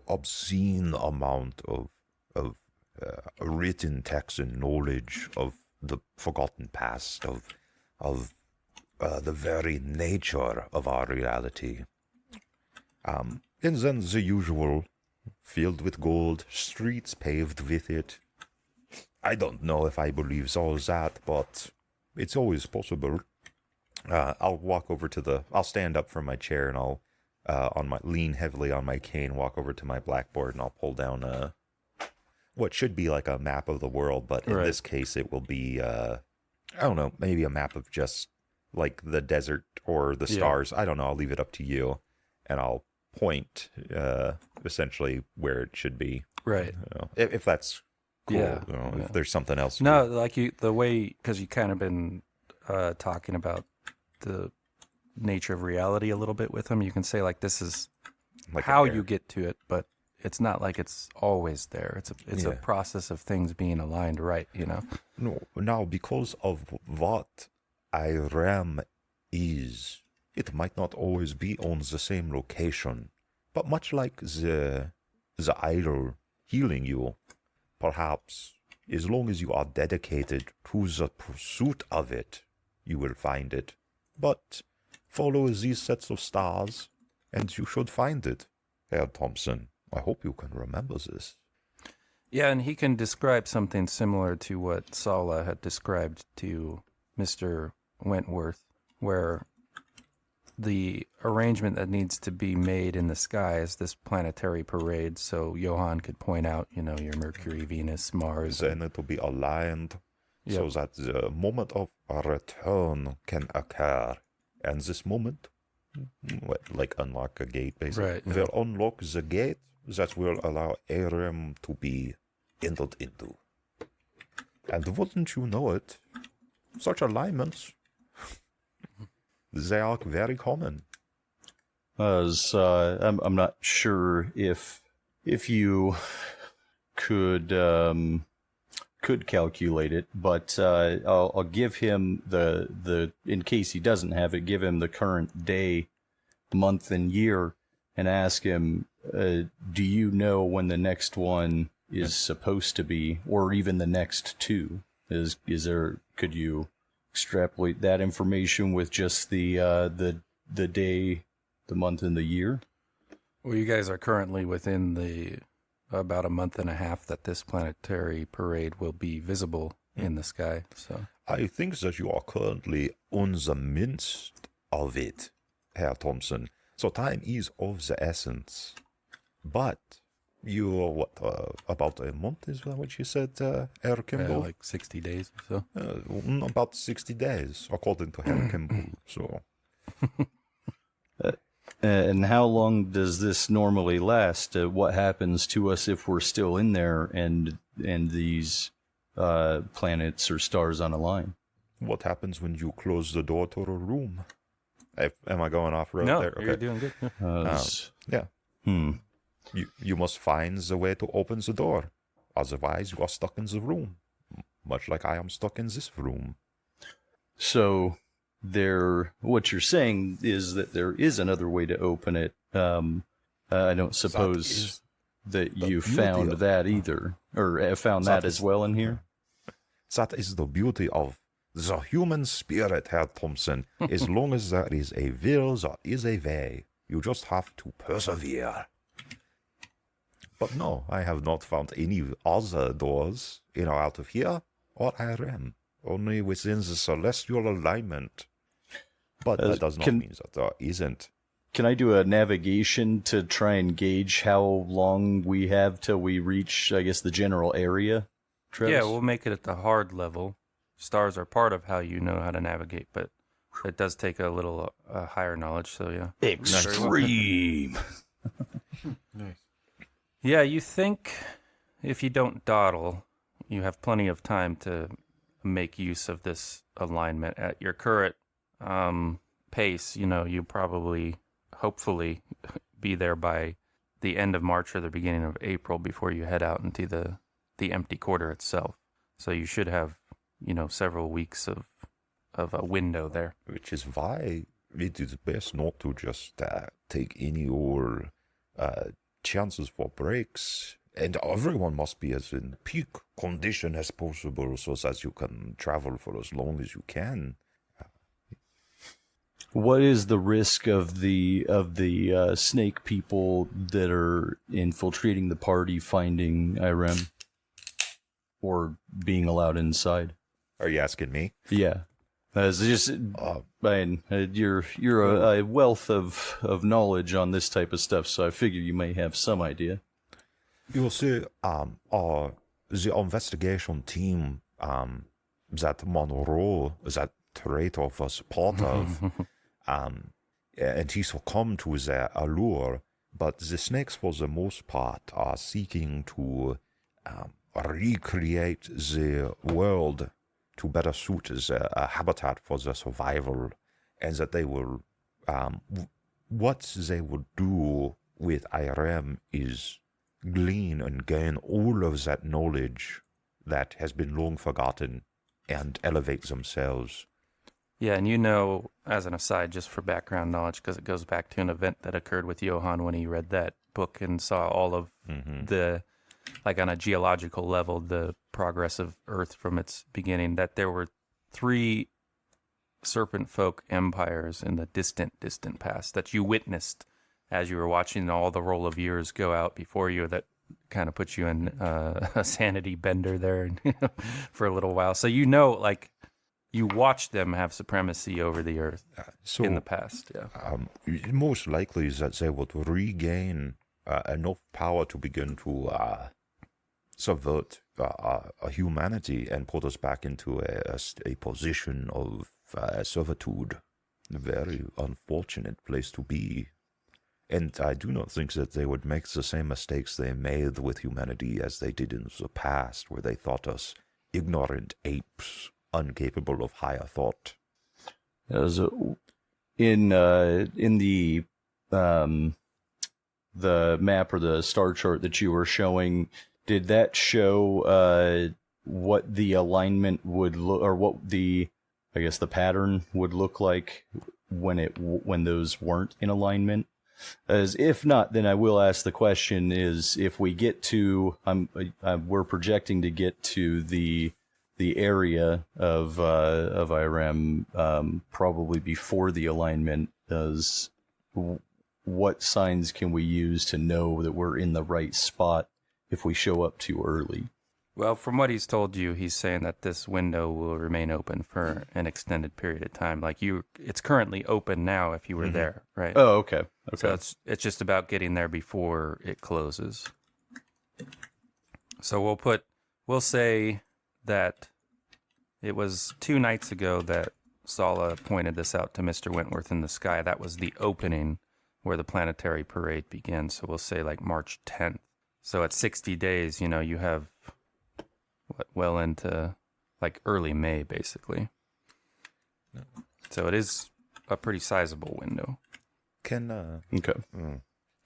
obscene amount of written text and knowledge of the forgotten past, of the very nature of our reality. And then the usual, filled with gold, streets paved with it. I don't know if I believe all that, but it's always possible. I'll walk over I'll stand up from my chair and I'll lean heavily on my cane, walk over to my blackboard, and I'll pull down what should be like a map of the world, but in this case it will be I don't know, maybe a map of just like the desert or the stars. I don't know. I'll leave it up to you, and I'll point essentially where it should be. Right. If that's cool. Yeah. If there's something else. No, like the way, because you kind of been talking about the nature of reality a little bit with him. You can say like this is like how you get to it, but it's not like it's always there. It's a process of things being aligned right, No, now because of what IRAM is, it might not always be on the same location, but much like the idol healing you, perhaps as long as you are dedicated to the pursuit of it, you will find it. But follow these sets of stars, and you should find it. Herr Thompson, I hope you can remember this. Yeah, and he can describe something similar to what Sala had described to Mr. Wentworth, where the arrangement that needs to be made in the sky is this planetary parade, so Johann could point out, your Mercury, Venus, Mars. Then it will be aligned so that the moment of a return can occur. And this moment, like unlock a gate, basically, will unlock the gate that will allow Aram to be entered into. And wouldn't you know it, such alignments, they are very common. I'm not sure if you could calculate it, but I'll give him the in case he doesn't have it, give him the current day, month, and year, and ask him, do you know when the next one is supposed to be, or even the next two? Could you extrapolate that information with just the day, the month, and the year? Well, you guys are currently within about a month and a half that this planetary parade will be visible in the sky. So I think that you are currently on the midst of it, Herr Thompson. So time is of the essence. But you're, about a month is that what you said, Herr Kimball? Like 60 days or so? About 60 days, according to Herr Kimball, so... And how long does this normally last? What happens to us if we're still in there and these planets or stars unalign? What happens when you close the door to a room? Am I going off road there? Okay. You're doing good. Yeah. You must find the way to open the door. Otherwise, you are stuck in the room. Much like I am stuck in this room. So... what you're saying is that there is another way to open it. I don't suppose that you found that either, or found that as well in here. That is the beauty of the human spirit, Herr Thompson. As long as there is a will, there is a way. You just have to persevere. But no, I have not found any other doors, out of here or IRM. Only within the celestial alignment. But that does not mean that there isn't. Can I do a navigation to try and gauge how long we have till we reach, I guess, the general area? Travis? Yeah, we'll make it at the hard level. Stars are part of how you know how to navigate, but it does take a little higher knowledge, so yeah. Extreme! Nice. Yeah, you think if you don't dawdle, you have plenty of time to make use of this alignment at your current pace. You probably, hopefully, be there by the end of March or the beginning of April before you head out into the empty quarter itself. So you should have, several weeks of a window there. Which is why it is best not to just take any or chances for breaks. And everyone must be as in peak condition as possible so that you can travel for as long as you can. What is the risk of the snake people that are infiltrating the party finding Irem or being allowed inside? Are you asking me? Yeah. It's just, man, you're a wealth of knowledge on this type of stuff, so I figure you may have some idea. You see, the investigation team that Monroe, that traitor, was part of, and he succumbed to their allure, but the snakes, for the most part, are seeking to recreate the world to better suit as a habitat for their survival, and that they will, what they would do with IRM is glean and gain all of that knowledge that has been long forgotten and elevate themselves. Yeah, and you know, as an aside, just for background knowledge, because it goes back to an event that occurred with Johann when he read that book and saw all of the, like on a geological level, the progress of Earth from its beginning, that there were 3 serpent folk empires in the distant, distant past that you witnessed as you were watching all the roll of years go out before you. That kind of puts you in a sanity bender there for a little while. So you know, like, you watch them have supremacy over the Earth in the past. Yeah. Most likely is that they would regain enough power to begin to subvert humanity and put us back into a position of servitude. A very unfortunate place to be. And I do not think that they would make the same mistakes they made with humanity as they did in the past, where they thought us ignorant apes, incapable of higher thought. As in the map or the star chart that you were showing, did that show what the alignment would look, or what the pattern would look like when those weren't in alignment? As if not, then I will ask the question: is if we get to, we're projecting to get to the area of IRM probably before the alignment. What signs can we use to know that we're in the right spot if we show up too early? Well, from what he's told you, he's saying that this window will remain open for an extended period of time. Like it's currently open now if you were there, right? Oh, okay. So it's just about getting there before it closes. So we'll say that it was 2 nights ago that Sala pointed this out to Mr. Wentworth in the sky. That was the opening where the planetary parade begins. So we'll say like March 10th. So at 60 days, you have well into like early May, basically. So it is a pretty sizable window. Okay. I'm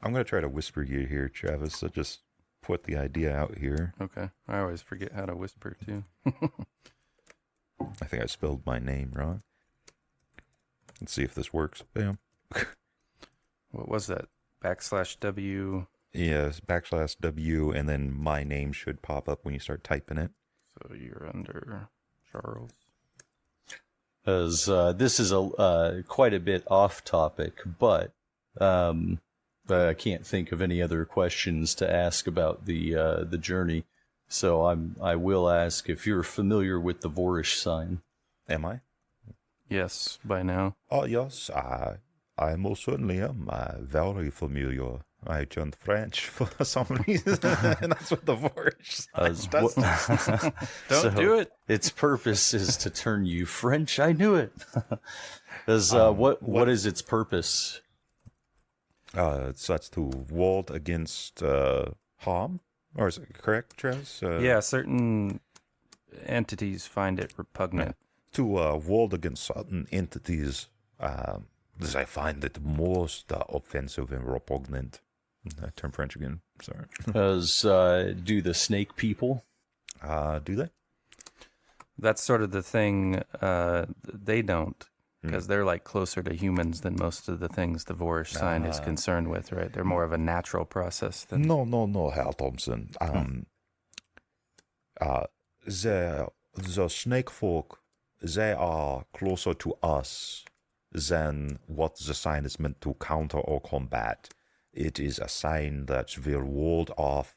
going to try to whisper you here, Travis, so just put the idea out here. Okay. I always forget how to whisper, too. I think I spelled my name wrong. Let's see if this works. Bam. What was that? \W? Yes, \W, and then my name should pop up when you start typing it. So you're under Charles. As this is quite a bit off topic, but I can't think of any other questions to ask about the journey. So I will ask if you're familiar with the Vorish sign. Am I? Yes, by now. Oh, yes, I most certainly am very familiar. I turned French for some reason, and that's what the Vorish sign does. Don't do it. Its purpose is to turn you French. I knew it. What is its purpose? That's to ward against harm, or is it correct, Travis? Yeah, certain entities find it repugnant. To ward against certain entities, I find it most offensive and repugnant. I turned French again. Sorry. Do the snake people? Do they? That's sort of the thing. They don't, because they're like closer to humans than most of the things the Vorish sign is concerned with, right? They're more of a natural process than... No, Herr Thompson. The snake folk, they are closer to us than what the sign is meant to counter or combat. It is a sign that will ward off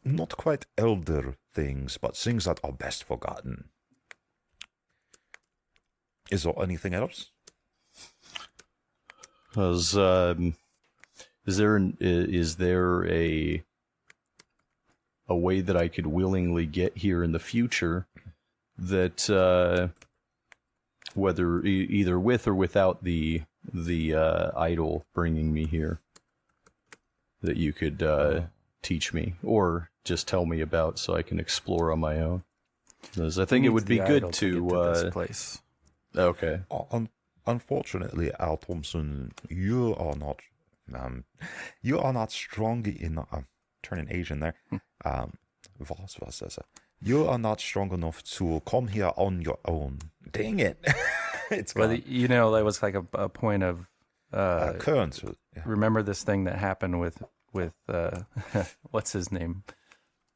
not quite elder things, but things that are best forgotten. Is there anything else? Is there a way that I could willingly get here in the future that whether either with or without the idol bringing me here, that you could teach me or just tell me about so I can explore on my own? Because I think it would be good to this place. Okay. Unfortunately, Al Thompson, you are not strong enough. I'm turning Asian there. You are not strong enough to come here on your own. Dang it! It's well, that was like a point of current. Yeah. Remember this thing that happened with what's his name?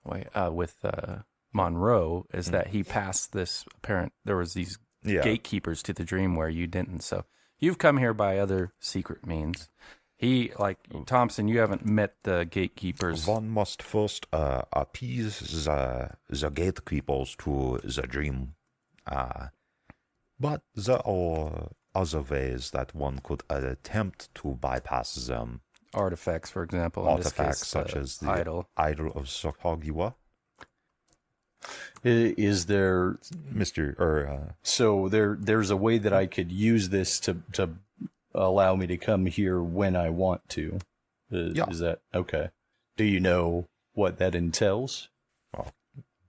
With Monroe is that he passed this there was these gatekeepers to the dream where you didn't. So you've come here by other secret means. Thompson, you haven't met the gatekeepers. One must first appease the gatekeepers to the dream. But there are other ways that one could attempt to bypass them. Artifacts, for example. Artifacts such as the idol of Sokagiwa. Is there, so there's a way that I could use this to allow me to come here when I want to? Is that okay? Do you know what that entails? Well,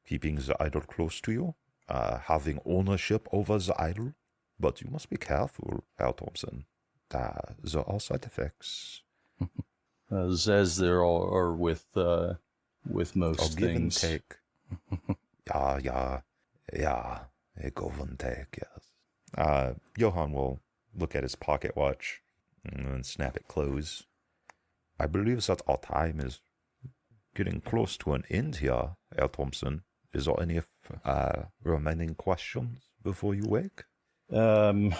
keeping the idol close to you, having ownership over the idol, but you must be careful, Al Thompson. There are side effects. As there are with most give things. And take. Yeah, a give and take, yes. Johann will look at his pocket watch and snap it close. I believe that our time is getting close to an end here, Al Thompson. Is there any remaining questions before you wake? Who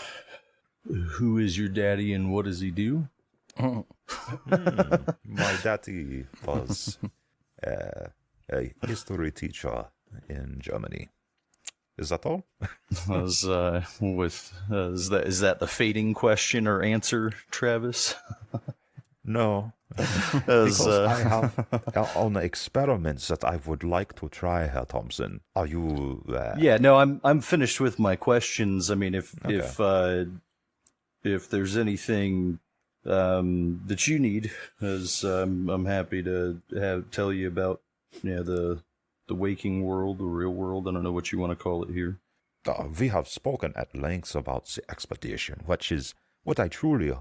is your daddy and what does he do? My daddy was a history teacher in Germany. Is that all? Is that the fading question or answer, Travis? No, because I have on experiments that I would like to try, Herr Thompson. Are you? Yeah, no, I'm finished with my questions. I mean, if there's anything that you need, as I'm happy to tell you about, the waking world, the real world. I don't know what you want to call it here. We have spoken at length about the expedition, which is what I truly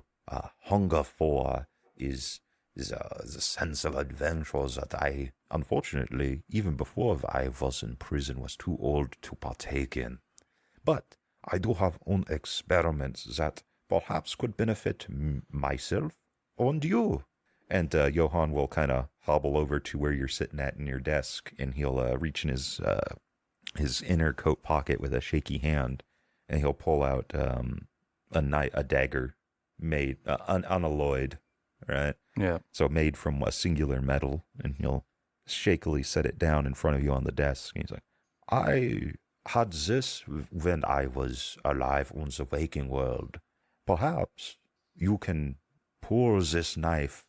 hunger for. Is the sense of adventure that I, unfortunately, even before I was in prison, was too old to partake in. But I do have own experiments that perhaps could benefit myself and you. And Johann will kind of hobble over to where you're sitting at in your desk, and he'll reach in his inner coat pocket with a shaky hand, and he'll pull out a dagger made unalloyed. Right? Yeah. So made from a singular metal, and he'll shakily set it down in front of you on the desk. And he's like, I had this when I was alive on the waking world. Perhaps you can pour this knife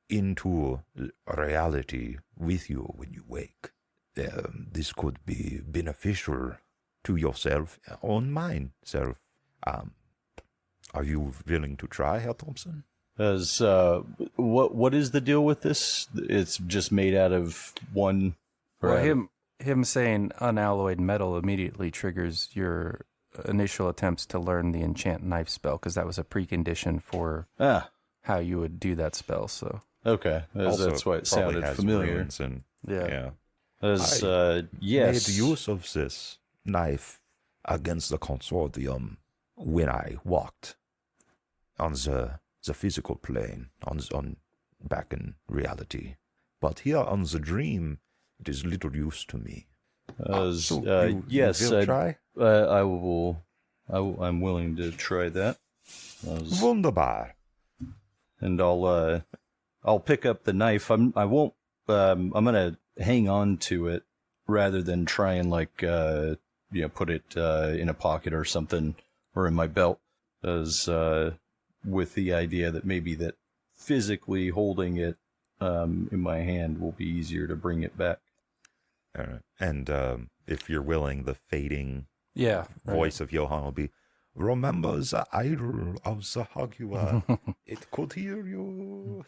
into reality with you when you wake. This could be beneficial to yourself and mine self. Are you willing to try, Herr Thompson? As what is the deal with this? It's just made out of one. Well, him saying unalloyed metal immediately triggers your initial attempts to learn the enchant knife spell, because that was a precondition for how you would do that spell. So okay, that's why it sounded familiar. Yes. Made use of this knife against the consortium when I walked on the physical plane, on back in reality. But here on the dream, it is little use to me. Yes, you will try? I will. I'm willing to try that. Wunderbar. And I'll pick up the knife. I'm gonna hang on to it rather than try and put it in a pocket or something, or in my belt, as with the idea that maybe that physically holding it in my hand will be easier to bring it back. All right. And if you're willing, the fading voice of Johann will be, "Remember the idol of the Hagua. It could hear you."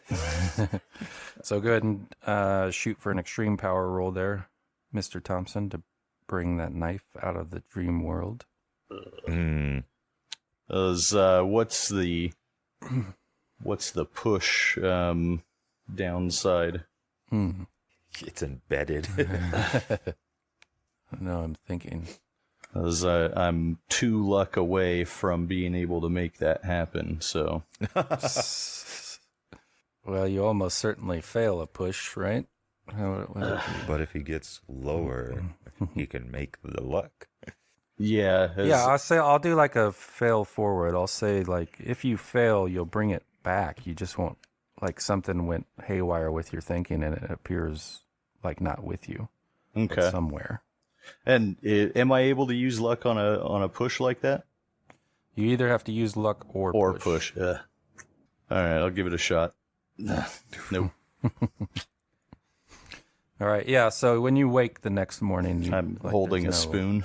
So go ahead and shoot for an extreme power roll there, Mr. Thompson, to bring that knife out of the dream world. What's the push downside? It's embedded. No, I'm thinking. As I'm 2 luck away from being able to make that happen, so. Well, you almost certainly fail a push, right? But if he gets lower, he can make the luck. Yeah. I'll do like a fail forward. I'll say, like, if you fail, you'll bring it back. You just won't, like, something went haywire with your thinking and it appears like not with you. Okay. But somewhere. And am I able to use luck on a push like that? You either have to use luck or push. All right, I'll give it a shot. Nope. All right, yeah, so when you wake the next morning... I'm holding a spoon.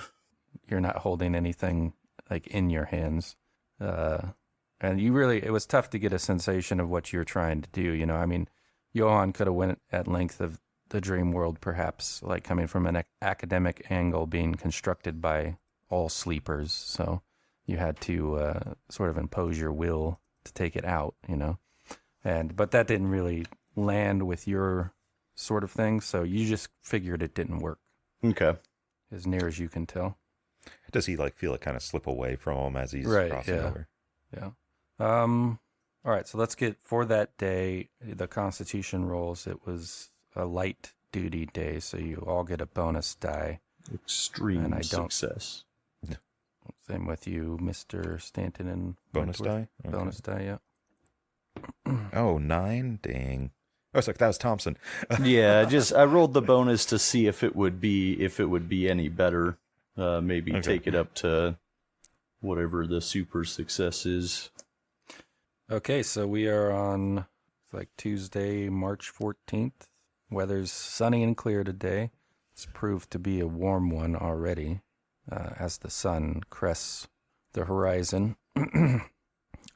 You're not holding anything, like, in your hands. And it was tough to get a sensation of what you're trying to do, you know? I mean, Johann could have went at length of the dream world, perhaps, like coming from an academic angle being constructed by all sleepers. So you had to sort of impose your will to take it out, you know? But that didn't really land with your sort of thing, so you just figured it didn't work. Okay. As near as you can tell. Does he like feel it kind of slip away from him as he's crossing over? Yeah. All right, so let's get, for that day, the Constitution rolls. It was a light duty day, so you all get a bonus die. Extreme success. Same with you, Mr. Stanton and bonus die? Okay. Bonus die, yeah. Oh, 9? Dang. I was like, that was Thompson. Yeah, I rolled the bonus to see if it would be any better. Maybe take it up to whatever the super success is. Okay, so we are on Tuesday, March 14th. Weather's sunny and clear today. It's proved to be a warm one already as the sun crests the horizon. And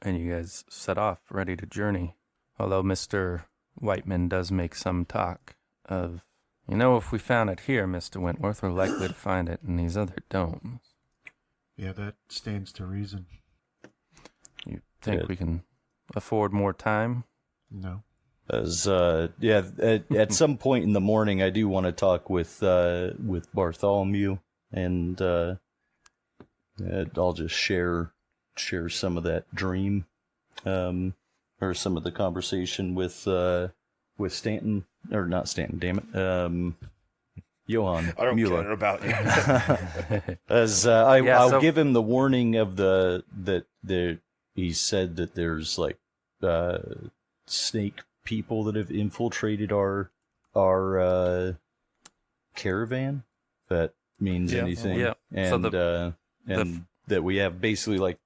you guys set off, ready to journey. Although Mr. Whiteman does make some talk of, if we found it here, Mr. Wentworth, we're likely to find it in these other domes. Yeah, that stands to reason. You think we can afford more time? No. As at some point in the morning, I do want to talk with Bartholomew, and I'll just share some of that dream, or some of the conversation with Stanton, or not Stanton, damn it, Johann. I don't Mueller. care about you. As I'll give him the warning of that he said that there's like snake people that have infiltrated our caravan. If that means anything. Yeah. And that we have basically like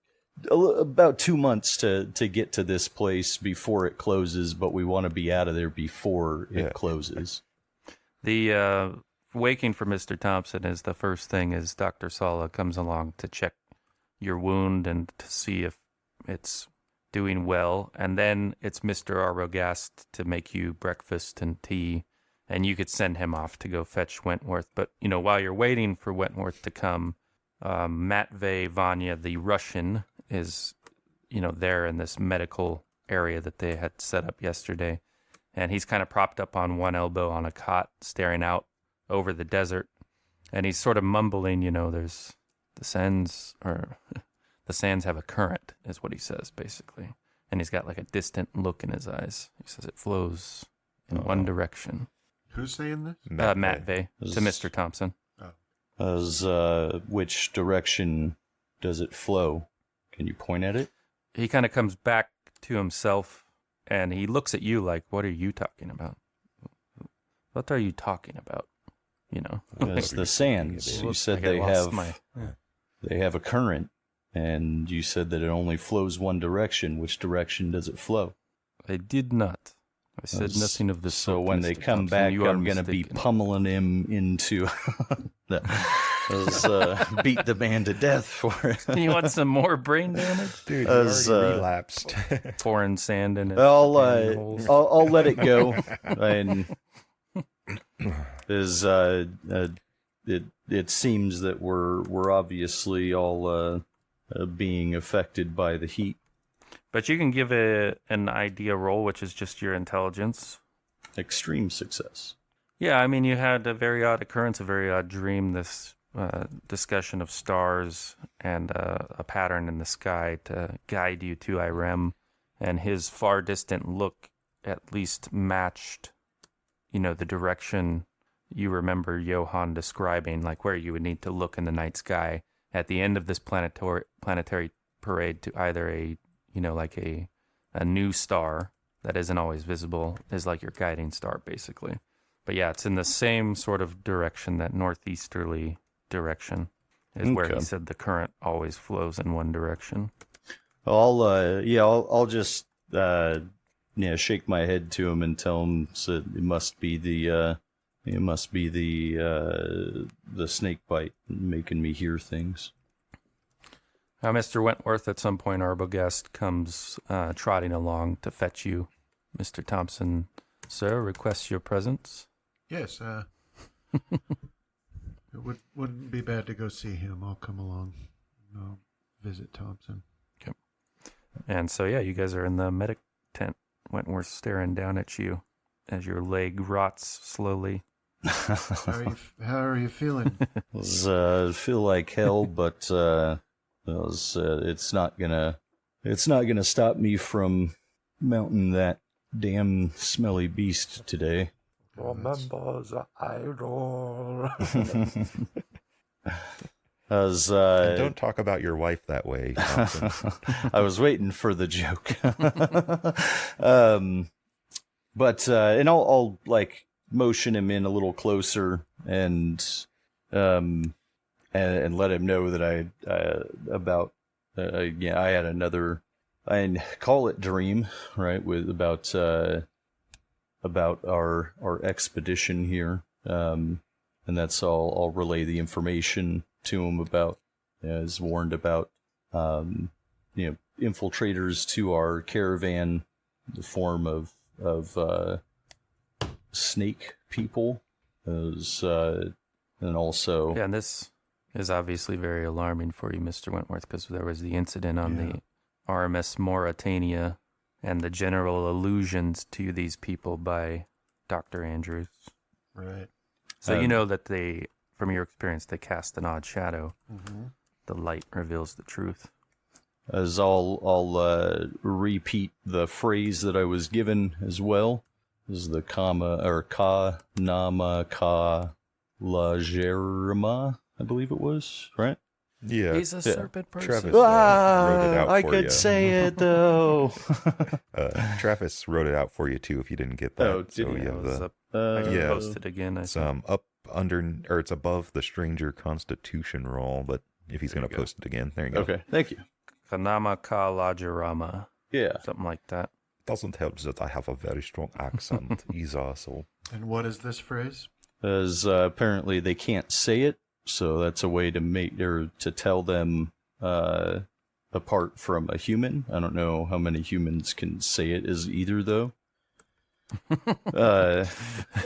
about 2 months to get to this place before it closes, but we want to be out of there before it closes. The waking for Mr. Thompson is the first thing is Dr. Sala comes along to check your wound and to see if it's doing well, and then it's Mr. Arbogast to make you breakfast and tea, and you could send him off to go fetch Wentworth. But, while you're waiting for Wentworth to come, Matvey Vanya, the Russian, is, there in this medical area that they had set up yesterday, and he's kind of propped up on one elbow on a cot, staring out over the desert, and he's sort of mumbling, there's the sands have a current, is what he says, basically. And he's got like a distant look in his eyes. He says it flows in one direction. Who's saying this? Matvey, to Mr. Thompson. As which direction does it flow? Can you point at it? He kind of comes back to himself, and he looks at you like, what are you talking about? What are you talking about? you know. It's the sands. You said they have a current, and you said that it only flows one direction. Which direction does it flow? I did not. I said nothing of the sort. So when they come back, I'm going to be pummeling him into beat the man to death for it. You want some more brain damage? Dude, you already relapsed. Pouring sand in it. I'll let it go. And it seems that we're obviously all being affected by the heat. But you can give it an idea roll, which is just your intelligence. Extreme success. Yeah, I mean, you had a very odd occurrence, a very odd dream, this discussion of stars and a pattern in the sky to guide you to Irem, and his far distant look at least matched, the direction you remember Johann describing, like where you would need to look in the night sky at the end of this planetary parade to either like a new star that isn't always visible is like your guiding star, basically. But yeah, it's in the same sort of direction, that northeasterly direction is where he said the current always flows in one direction. I'll just shake my head to him and tell him it must be the snake bite making me hear things. Mr. Wentworth, at some point, Arbogast comes trotting along to fetch you. Mr. Thompson, sir, requests your presence. Yes, it wouldn't be bad to go see him. I'll come along. I'll visit Thompson. Okay. And so, you guys are in the medic tent. Wentworth staring down at you as your leg rots slowly. How are you feeling? Feel like hell, but it's not gonna stop me from mounting that damn smelly beast today. Remember the idol. Don't talk about your wife that way, Thompson. I was waiting for the joke. And I'll like motion him in a little closer and let him know that I had another, I call it dream, right, with about our expedition here, and that's all. I'll relay the information to him about, as warned about, infiltrators to our caravan, the form of snake people, and also and this is obviously very alarming for you, Mr. Wentworth, because there was the incident on the RMS Mauritania and the general allusions to these people by Dr. Andrews. Right. So you know that they, from your experience, they cast an odd shadow. Mm-hmm. The light reveals the truth. As I'll repeat the phrase that I was given as well. This is the ka nama ka la jerma, I believe it was, right? Yeah. He's a serpent person. Travis wrote it out I for could you. say it, though. Travis wrote it out for you, too, if you didn't get that. Oh, did so he? you have I can post it again. It's up under, or it's above the Stranger Constitution roll, but if he's going to post it again, there you go. Okay, thank you. Kanama ka lajarama. Yeah. Something like that. Doesn't help that I have a very strong accent either, so... And what is this phrase? As apparently they can't say it, so that's a way to to tell them apart from a human. I don't know how many humans can say it as either, though.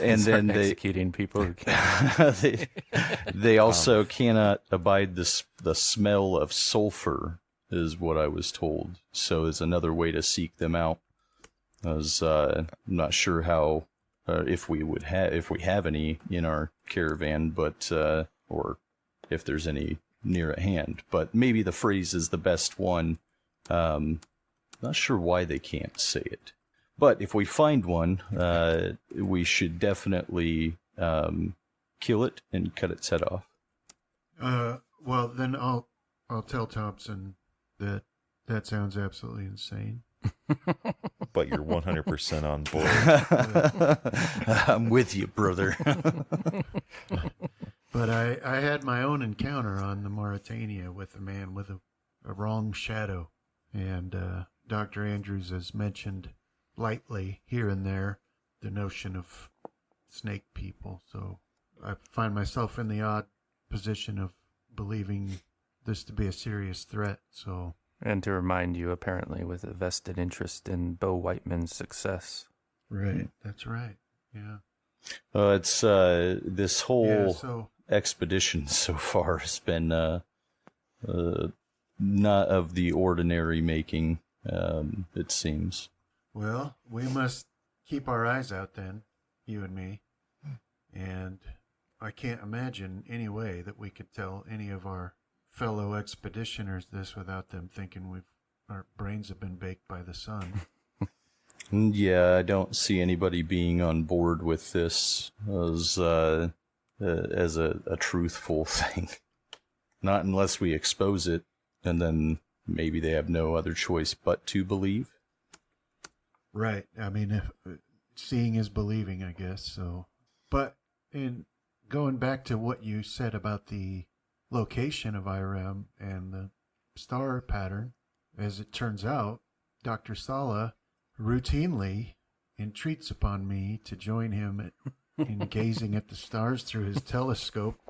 And then they executing people who can't. they also cannot abide the smell of sulfur, is what I was told. So it's another way to seek them out. I'm not sure how if we have any in our caravan, but or if there's any near at hand. But maybe the phrase is the best one. Not sure why they can't say it. But if we find one, we should definitely kill it and cut its head off. Well, then I'll tell Thompson that sounds absolutely insane. But you're 100% on board. I'm with you, brother. But I had my own encounter on the Mauritania with a man with a wrong shadow. And Dr. Andrews has mentioned lightly here and there the notion of snake people. So I find myself in the odd position of believing this to be a serious threat. So, and to remind you, apparently, with a vested interest in Bo Whiteman's success. Right. That's right. Yeah. It's this whole expedition so far has been not of the ordinary making, it seems. Well, we must keep our eyes out then, you and me. And I can't imagine any way that we could tell any of our fellow expeditioners this without them thinking our brains have been baked by the sun. Yeah, I don't see anybody being on board with this as a truthful thing. Not unless we expose it, and then maybe they have no other choice but to believe. Right. I mean, if seeing is believing, I guess. So, but in going back to what you said about the location of IRM and the star pattern, as it turns out, Dr. Sala routinely entreats upon me to join him in gazing at the stars through his telescope.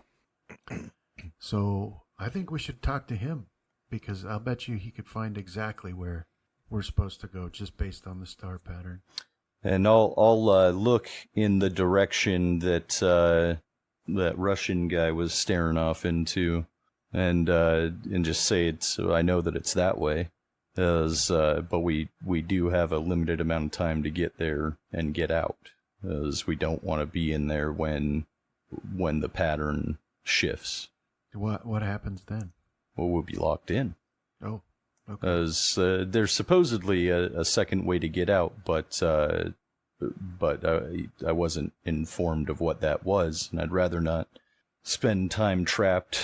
So I think we should talk to him, because I'll bet you he could find exactly where we're supposed to go just based on the star pattern. And I'll look in the direction that that Russian guy was staring off into, and just say it's. I know that it's that way, but we do have a limited amount of time to get there and get out, as we don't want to be in there when the pattern shifts. What happens then? Well, we'll be locked in. Oh, okay. As there's supposedly a second way to get out, but I wasn't informed of what that was, and I'd rather not spend time trapped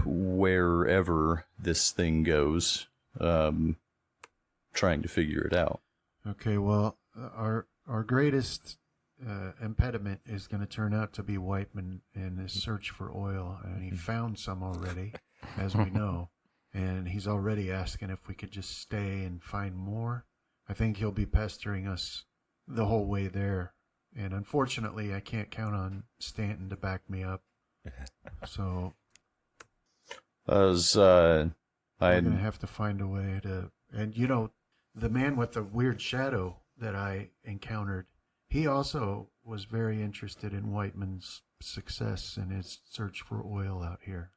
wherever this thing goes, trying to figure it out. Okay, well, our greatest impediment is going to turn out to be Whiteman and his search for oil, and he found some already, as we know, and he's already asking if we could just stay and find more. I think he'll be pestering us the whole way there, and unfortunately I can't count on Stanton to back me up. So I'm going to have to find a way to... And you know, the man with the weird shadow that I encountered, he also was very interested in Whiteman's success in his search for oil out here.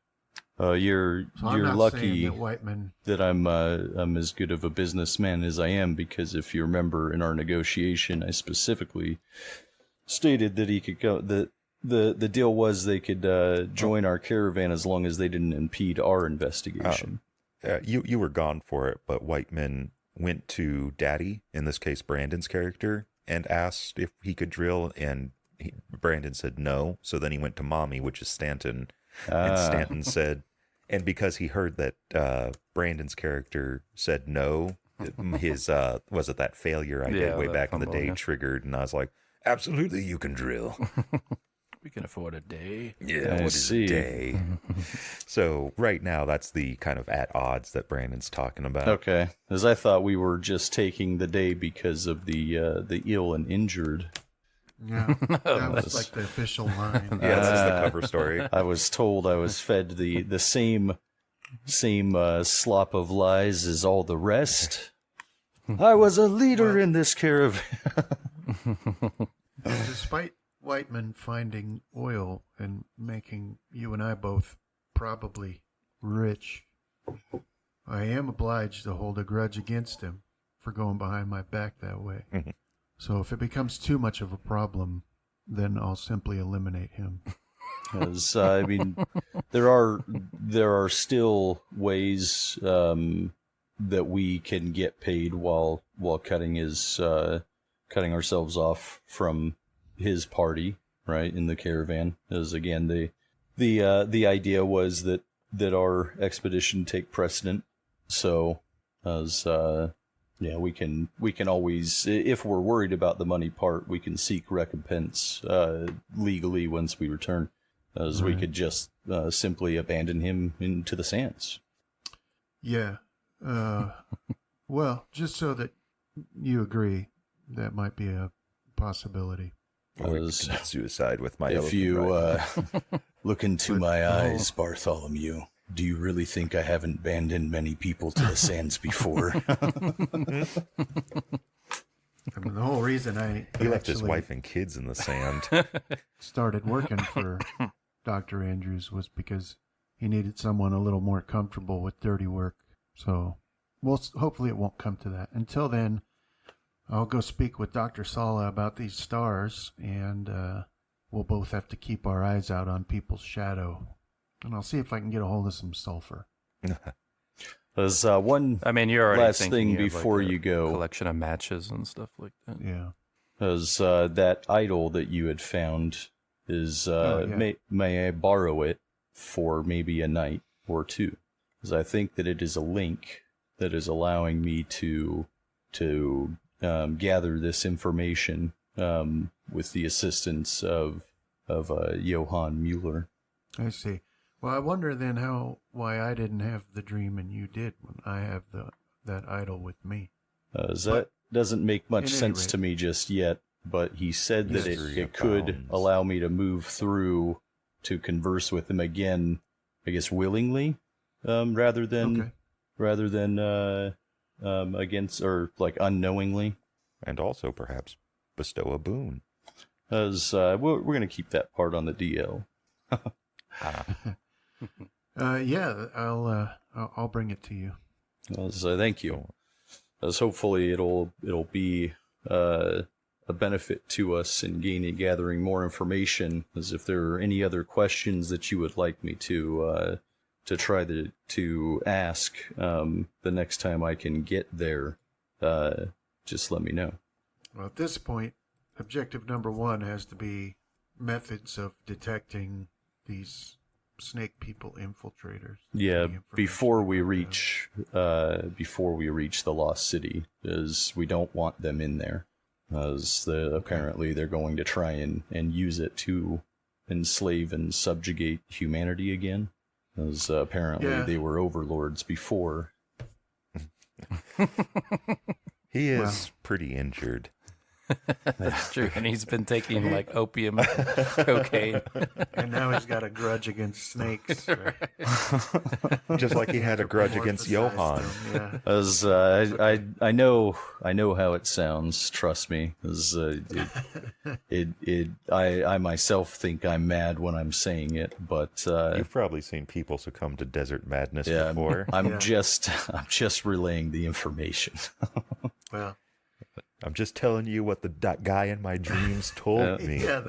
You're not lucky that Whiteman... that I'm as good of a businessman as I am, because if you remember in our negotiation, I specifically stated that he could go. The deal was they could join our caravan as long as they didn't impede our investigation. You were gone for it, but Whiteman went to Daddy, in this case Brandon's character, and asked if he could drill, and Brandon said no. So then he went to Mommy, which is Stanton, and Stanton said, and because he heard that Brandon's character said no, his was it that failure I did way back in the day triggered, and I was like, absolutely, you can drill. We can afford a day. Yeah, what is a day? So right now, that's the kind of at odds that Brandon's talking about. Okay, as I thought we were just taking the day because of the ill and injured. Yeah, that was like the official line. Yeah, that's the cover story. I was told I was fed the same slop of lies as all the rest. I was a leader in this caravan. Despite Whiteman finding oil and making you and I both probably rich, I am obliged to hold a grudge against him for going behind my back that way. Mm-hmm. So if it becomes too much of a problem, then I'll simply eliminate him. As I mean, there are still ways that we can get paid while cutting ourselves off from his party, right, in the caravan. As again, the idea was that our expedition take precedent. So as Yeah, we can always, if we're worried about the money part, we can seek recompense legally once we return, as we could just simply abandon him into the sands. Yeah. Well, just so that you agree, that might be a possibility. Or we could commit suicide with my If you rifle. look into my eyes, Bartholomew, do you really think I haven't abandoned many people to the sands before? I mean, the whole reason He left his wife and kids in the sand. started working for Dr. Andrews was because he needed someone a little more comfortable with dirty work. So, hopefully it won't come to that. Until then, I'll go speak with Dr. Sala about these stars, and we'll both have to keep our eyes out on people's shadow. And I'll see if I can get a hold of some sulfur. There's one you're already last thing before like you go. Collection of matches and stuff like that. Yeah. There's that idol that you had found is, may I borrow it for maybe a night or two? Because I think that it is a link that is allowing me to gather this information with the assistance of Johann Mueller. I see. Well, I wonder then why I didn't have the dream and you did when I have that idol with me. That doesn't make much at any sense rate- to me just yet, but he said that Mystery it could abounds. allow me to move through to converse with him again, I guess willingly, rather than against or like unknowingly. And also perhaps bestow a boon. As we're going to keep that part on the DL. Yeah, I'll bring it to you. So thank you. As hopefully it'll be a benefit to us in gathering more information. As if there are any other questions that you would like me to try to ask the next time I can get there, just let me know. Well, at this point, objective number 1 has to be methods of detecting these snake people infiltrators. Yeah, The before we information reach the lost city, as we don't want them in there, as apparently they're going to try and use it to enslave and subjugate humanity again, as apparently they were overlords before. He is pretty injured. That's true. And he's been taking like opium, cocaine. And now he's got a grudge against snakes. Right? Just like he had a grudge against Johann. Yeah. As I know how it sounds. Trust me. As I myself think I'm mad when I'm saying it, but You've probably seen people succumb to desert madness before. I'm just relaying the information. Well, I'm just telling you what the guy in my dreams told me. yeah,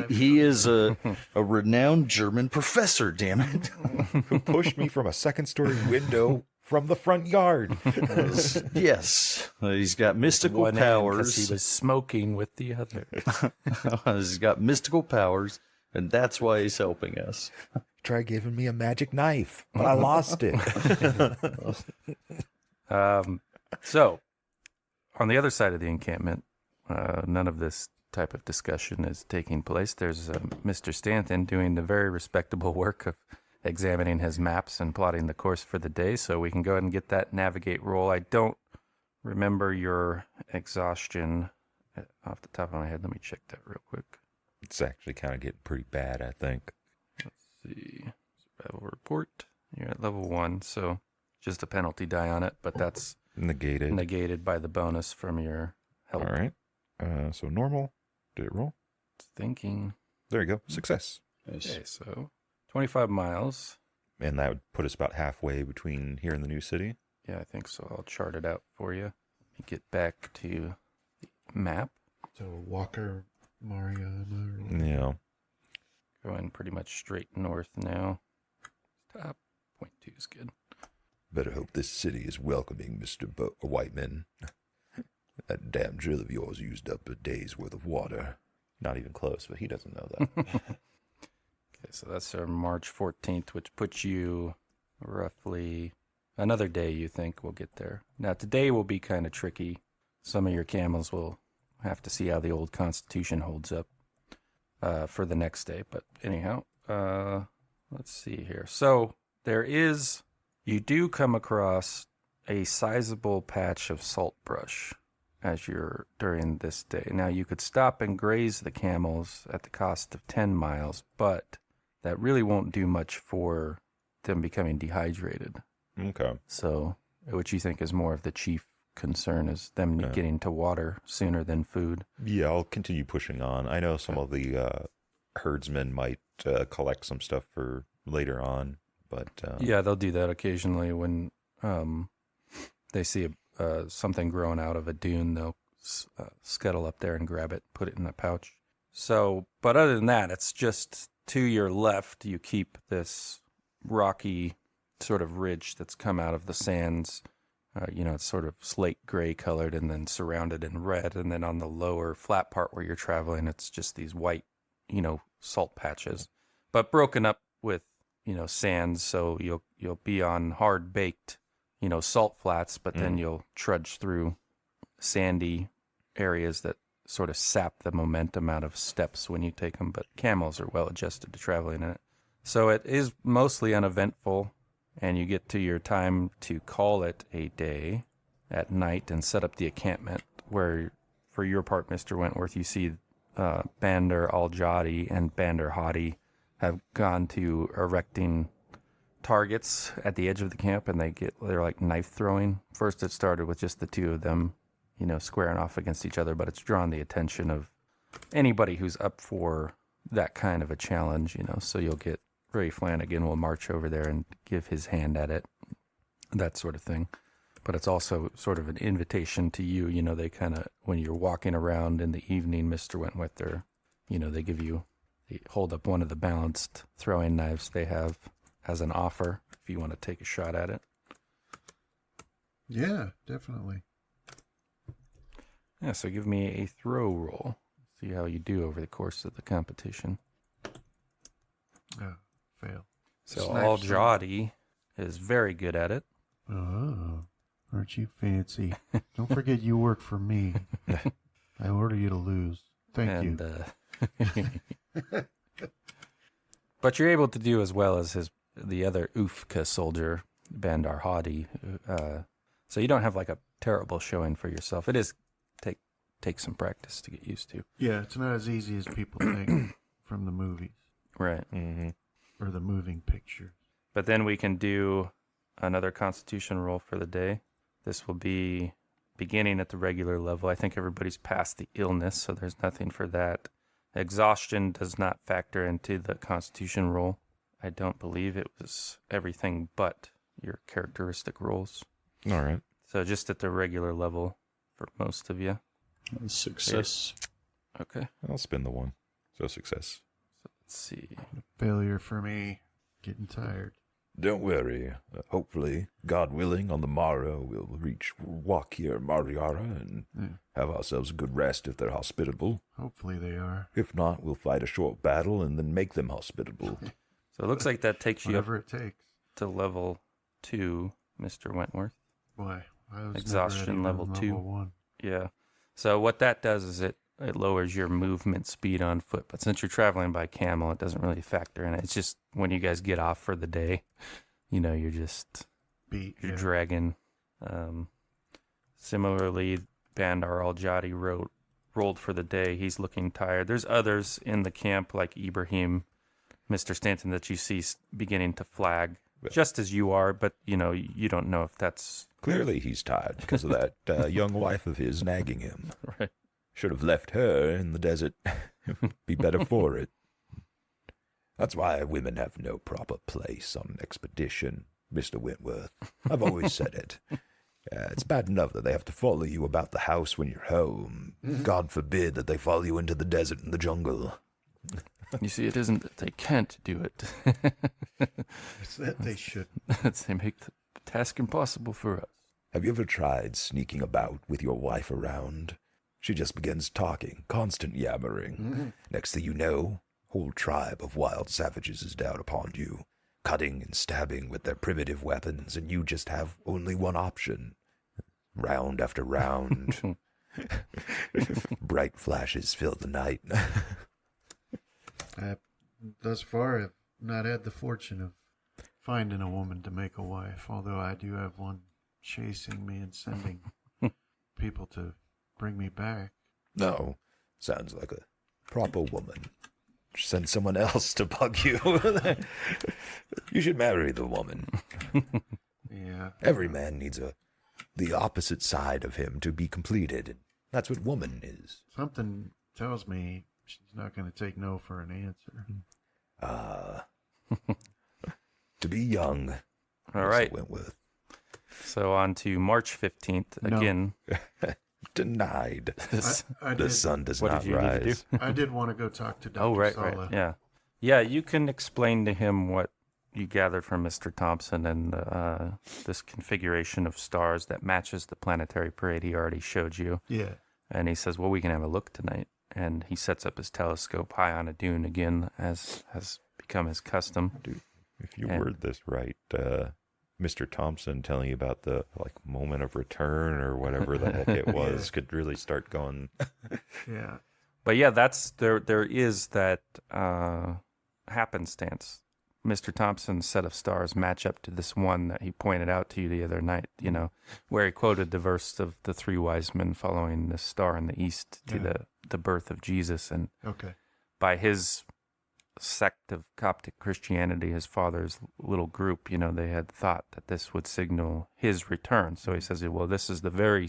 He is a renowned German professor. Damn it. Who pushed me from a second-story window from the front yard. Yes, he's got mystical One hand 'cause powers. he was smoking with the other. He's got mystical powers, and that's why he's helping us. Try giving me a magic knife, but I lost it. So, on the other side of the encampment, none of this type of discussion is taking place. There's Mr. Stanton doing the very respectable work of examining his maps and plotting the course for the day, so we can go ahead and get that navigate roll. I don't remember your exhaustion off the top of my head. Let me check that real quick. It's actually kind of getting pretty bad, I think. Let's see. Survival report. You're at level 1, so just a penalty die on it, but that's negated by the bonus from your help. All right. So normal. Did it roll? Thinking. There you go. Success. Nice. Okay, so 25 miles. And that would put us about halfway between here and the new city. Yeah, I think so. I'll chart it out for you. Let me get back to the map. So Walker, Mariana. Yeah. Going pretty much straight north now. Top. 0.2 is good. Better hope this city is welcoming, Mr. Whiteman. That damn drill of yours used up a day's worth of water. Not even close, but he doesn't know that. Okay, so that's our March 14th, which puts you roughly another day you think we'll get there. Now, today will be kind of tricky. Some of your camels will have to see how the old Constitution holds up for the next day. But anyhow, let's see here. So you do come across a sizable patch of salt brush as you're during this day. Now, you could stop and graze the camels at the cost of 10 miles, but that really won't do much for them becoming dehydrated. Okay. So, what you think is more of the chief concern is them getting to water sooner than food. Yeah, I'll continue pushing on. I know some of the herdsmen might collect some stuff for later on, but... yeah, they'll do that occasionally when they see something growing out of a dune. They'll scuttle up there and grab it, put it in a pouch. So, but other than that, it's just to your left, you keep this rocky sort of ridge that's come out of the sands. It's sort of slate gray colored and then surrounded in red. And then on the lower flat part where you're traveling, it's just these white, salt patches, but broken up with, sands. So you'll be on hard baked, salt flats, but then you'll trudge through sandy areas that sort of sap the momentum out of steps when you take them. But camels are well adjusted to traveling in it. So it is mostly uneventful. And you get to your time to call it a day at night and set up the encampment where, for your part, Mr. Wentworth, you see Bandar al-Jadi and Bandar Hadi have gone to erecting targets at the edge of the camp, and they're like knife throwing. First, it started with just the two of them, squaring off against each other, but it's drawn the attention of anybody who's up for that kind of a challenge, so you'll get Ray Flanagan will march over there and give his hand at it, that sort of thing. But it's also sort of an invitation to you. They kind of, when you're walking around in the evening, Mr. Wentworth, they hold up one of the balanced throwing knives they have as an offer if you want to take a shot at it. Yeah, definitely. Yeah, so give me a throw roll. See how you do over the course of the competition. Fail. So al-Jadi is very good at it. Oh, aren't you fancy? Don't forget you work for me. I order you to lose. Thank you. But you're able to do as well as the other Ufka soldier, Bandar Hadi. So you don't have like a terrible showing for yourself. It is take some practice to get used to. Yeah, it's not as easy as people think from the movies. Right. Mm-hmm. Or the moving pictures. But then we can do another Constitution roll for the day. This will be beginning at the regular level. I think everybody's past the illness, so there's nothing for that. Exhaustion does not factor into the Constitution roll. I don't believe it was everything but your characteristic rolls. All right. So just at the regular level for most of you. Success. Okay. I'll spin the one. So success. Let's see. Failure for me. Getting tired. Don't worry. Hopefully, God willing, on the morrow we'll reach Wakir Mariara and have ourselves a good rest if they're hospitable. Hopefully they are. If not, we'll fight a short battle and then make them hospitable. So it looks like that takes you Whatever it takes. to level 2, Mr. Wentworth. Boy, I was Exhaustion never level ready 2. level 1. Yeah. So what that does is it lowers your movement speed on foot. But since you're traveling by camel, it doesn't really factor in it. It's just when you guys get off for the day, you're just you're dragging. Similarly, Bandar al-Jadi rolled for the day. He's looking tired. There's others in the camp like Ibrahim, Mr. Stanton, that you see beginning to flag, just as you are, but you don't know if that's... Clearly he's tired because of that young wife of his nagging him. Right. Should have left her in the desert. Be better for it. That's why women have no proper place on an expedition, Mr. Wentworth. I've always said it. It's bad enough that they have to follow you about the house when you're home. God forbid that they follow you into the desert and the jungle. You see, it isn't that they can't do it. It's that they shouldn't. They make the task impossible for us. Have you ever tried sneaking about with your wife around? She just begins talking, constant yammering. Next thing you know, whole tribe of wild savages is down upon you. cutting and stabbing with their primitive weapons, and you just have only one option. Round after round. Bright flashes fill the night. Thus far, I've not had the fortune of finding a woman to make a wife, although I do have one chasing me and sending people to bring me back. No, sounds like a proper woman. Send someone else to bug you. You should marry the woman. Yeah. Every man needs the opposite side of him to be completed. And that's what woman is. Something tells me she's not going to take no for an answer. To be young. All right. Wentworth. So on to March 15th. No. Again. Denied. I The did, sun does What not did you need to rise. do? I did want to go talk to Dr. Oh, right, Sala. right. Yeah. Yeah, you can explain to him what you gathered from Mr. Thompson and this configuration of stars that matches the planetary parade he already showed you. Yeah. And he says, well, we can have a look tonight. And he sets up his telescope high on a dune again, as has become his custom. If you And- word this right, Mr. Thompson telling you about the moment of return or whatever the heck it was could really start going. Yeah. But yeah, there is that happenstance. Mr. Thompson's set of stars match up to this one that he pointed out to you the other night, where he quoted the verse of the three wise men following the star in the east to the birth of Jesus. And Okay. by his sect of Coptic Christianity, his father's little group, they had thought that this would signal his return. So he says, well, this is the very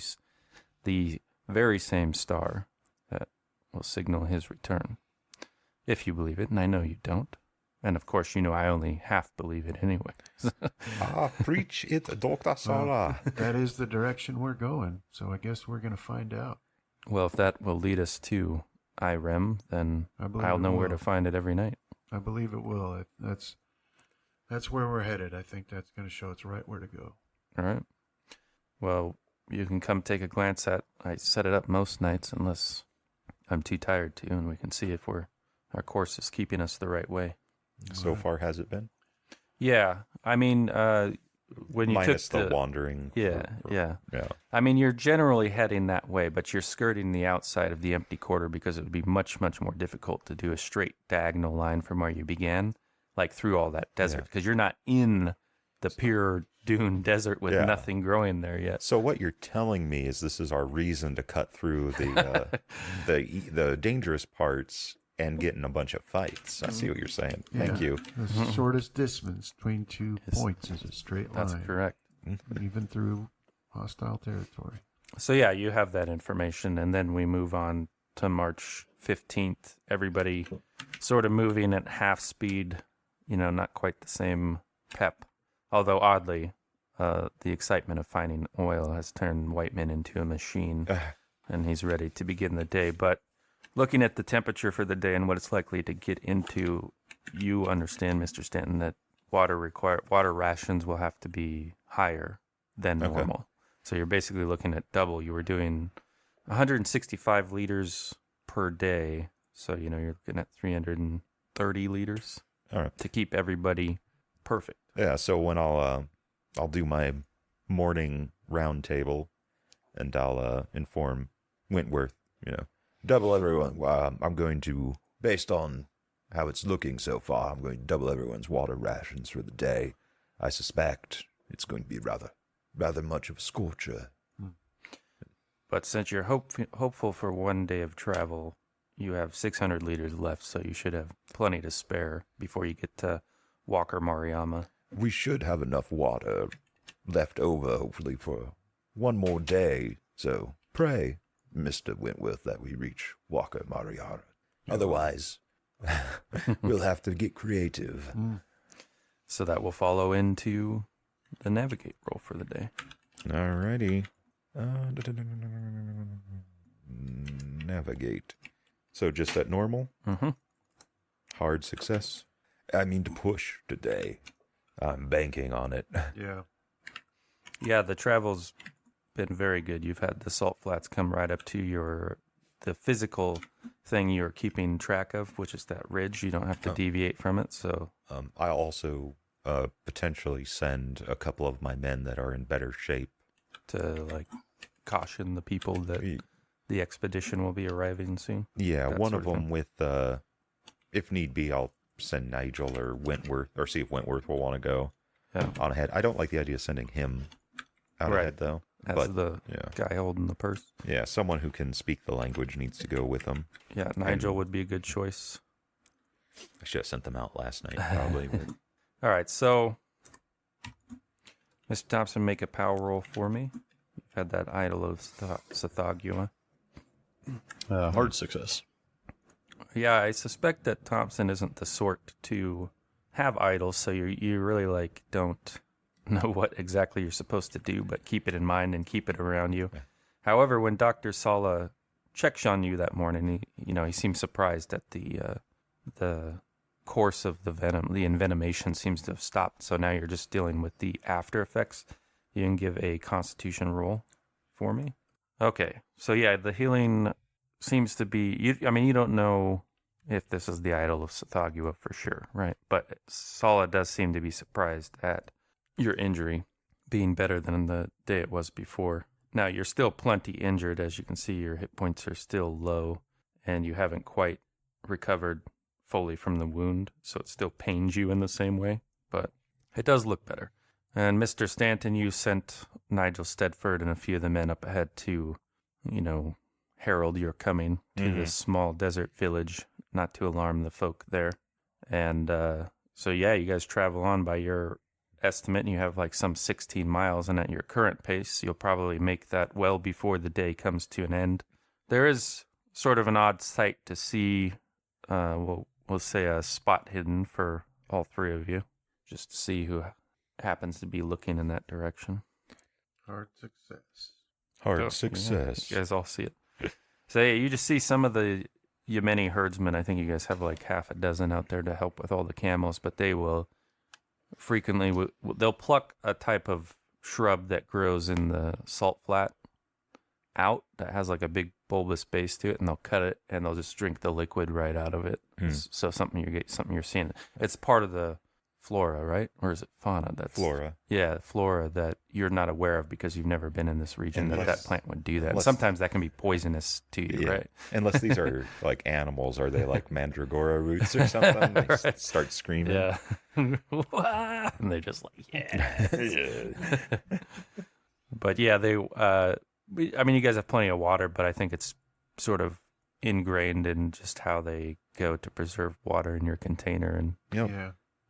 same star that will signal his return, if you believe it, and I know you don't. And of course, I only half believe it anyway. Preach it, Dr. Sala. That is the direction we're going, so I guess we're going to find out. Well, if that will lead us to IREM, then I believe I'll it know where will. to find it every night. I believe it will. That's where we're headed. I think that's going to show us right where to go. All right. Well, you can come take a glance at. I set it up most nights, unless I'm too tired to, and we can see if our course is keeping us the right way. So far, has it been? Yeah, I mean, when you Minus took the wandering. Yeah. Yeah. I mean, you're generally heading that way, but you're skirting the outside of the empty quarter because it would be much, much more difficult to do a straight diagonal line from where you began, like through all that desert, because you're not in the pure dune desert with nothing growing there yet. So what you're telling me is this is our reason to cut through the the dangerous parts and get in a bunch of fights. I see what you're saying. Thank you. The shortest distance between 2 points is a straight line. That's correct. Even through hostile territory. So yeah, you have that information, and then we move on to March 15th. Everybody sort of moving at half speed, not quite the same pep. Although oddly, the excitement of finding oil has turned Whiteman into a machine, and he's ready to begin the day. But looking at the temperature for the day and what it's likely to get into, you understand, Mr. Stanton, that water rations will have to be higher than normal. So you're basically looking at double. You were doing 165 liters per day, so you're looking at 330 liters to keep everybody perfect. Yeah. So when I'll do my morning round table, and I'll inform Wentworth, double everyone. I'm going to, based on how it's looking so far, I'm going to double everyone's water rations for the day. I suspect it's going to be rather much of a scorcher. But since you're hopeful for one day of travel, you have 600 liters left, so you should have plenty to spare before you get to Walker Mariama. We should have enough water left over, hopefully, for one more day. So pray, Mr. Wentworth, that we reach Walker Mariama. Otherwise, we'll have to get creative. So that will follow into the navigate roll for the day. Alrighty. Navigate. So just at normal? Mm-hmm. Hard success? I mean to push today. I'm banking on it. Yeah. Yeah, the travel's been very good. You've had the salt flats come right up to the physical thing you're keeping track of, which is that ridge. You don't have to deviate from it. So I also potentially send a couple of my men that are in better shape to like caution the people that the expedition will be arriving soon. Yeah, one of them with, if need be, I'll send Nigel or Wentworth, or see if Wentworth will want to go on ahead. I don't like the idea of sending him out ahead, though. As the guy holding the purse. Yeah, someone who can speak the language needs to go with them. Yeah, Nigel would be a good choice. I should have sent them out last night, probably. All right, so Mr. Thompson, make a power roll for me. You've had that idol of Sathagua. Hard success. Yeah, I suspect that Thompson isn't the sort to have idols, so you really like don't know what exactly you're supposed to do, but keep it in mind and keep it around you. Yeah. However, when Dr. Sala checks on you that morning, he seems surprised at the course of the venom. The envenomation seems to have stopped, so now you're just dealing with the after effects. You can give a Constitution roll for me. Okay, so yeah, the healing seems to be. You don't know if this is the idol of Sathagua for sure, right? But Sala does seem to be surprised at your injury being better than the day it was before. Now, you're still plenty injured. As you can see, your hit points are still low, and you haven't quite recovered fully from the wound, so it still pains you in the same way, but it does look better. And Mr. Stanton, you sent Nigel Stedford and a few of the men up ahead to, herald your coming to this small desert village, not to alarm the folk there. And so, yeah, you guys travel on by your estimate, and you have like some 16 miles, and at your current pace, you'll probably make that well before the day comes to an end. There is sort of an odd sight to see, we'll say a spot hidden for all three of you, just to see who happens to be looking in that direction. Hard success. Hard success. Yeah, you guys all see it. So yeah, you just see some of the Yemeni herdsmen. I think you guys have like half a dozen out there to help with all the camels, but they will frequently, they'll pluck a type of shrub that grows in the salt flat out that has like a big bulbous base to it, and they'll cut it and they'll just drink the liquid right out of it. So something you're seeing. It's part of the flora, right? Or is it fauna? That's flora. Yeah, flora that you're not aware of because you've never been in this region. That plant would do that. And sometimes that can be poisonous to you, right? Unless these are like animals, are they like mandragora roots or something? They right. Start screaming. Yeah, and they're just like, yeah. But yeah, they. You guys have plenty of water, but I think it's sort of ingrained in just how they go to preserve water in your container and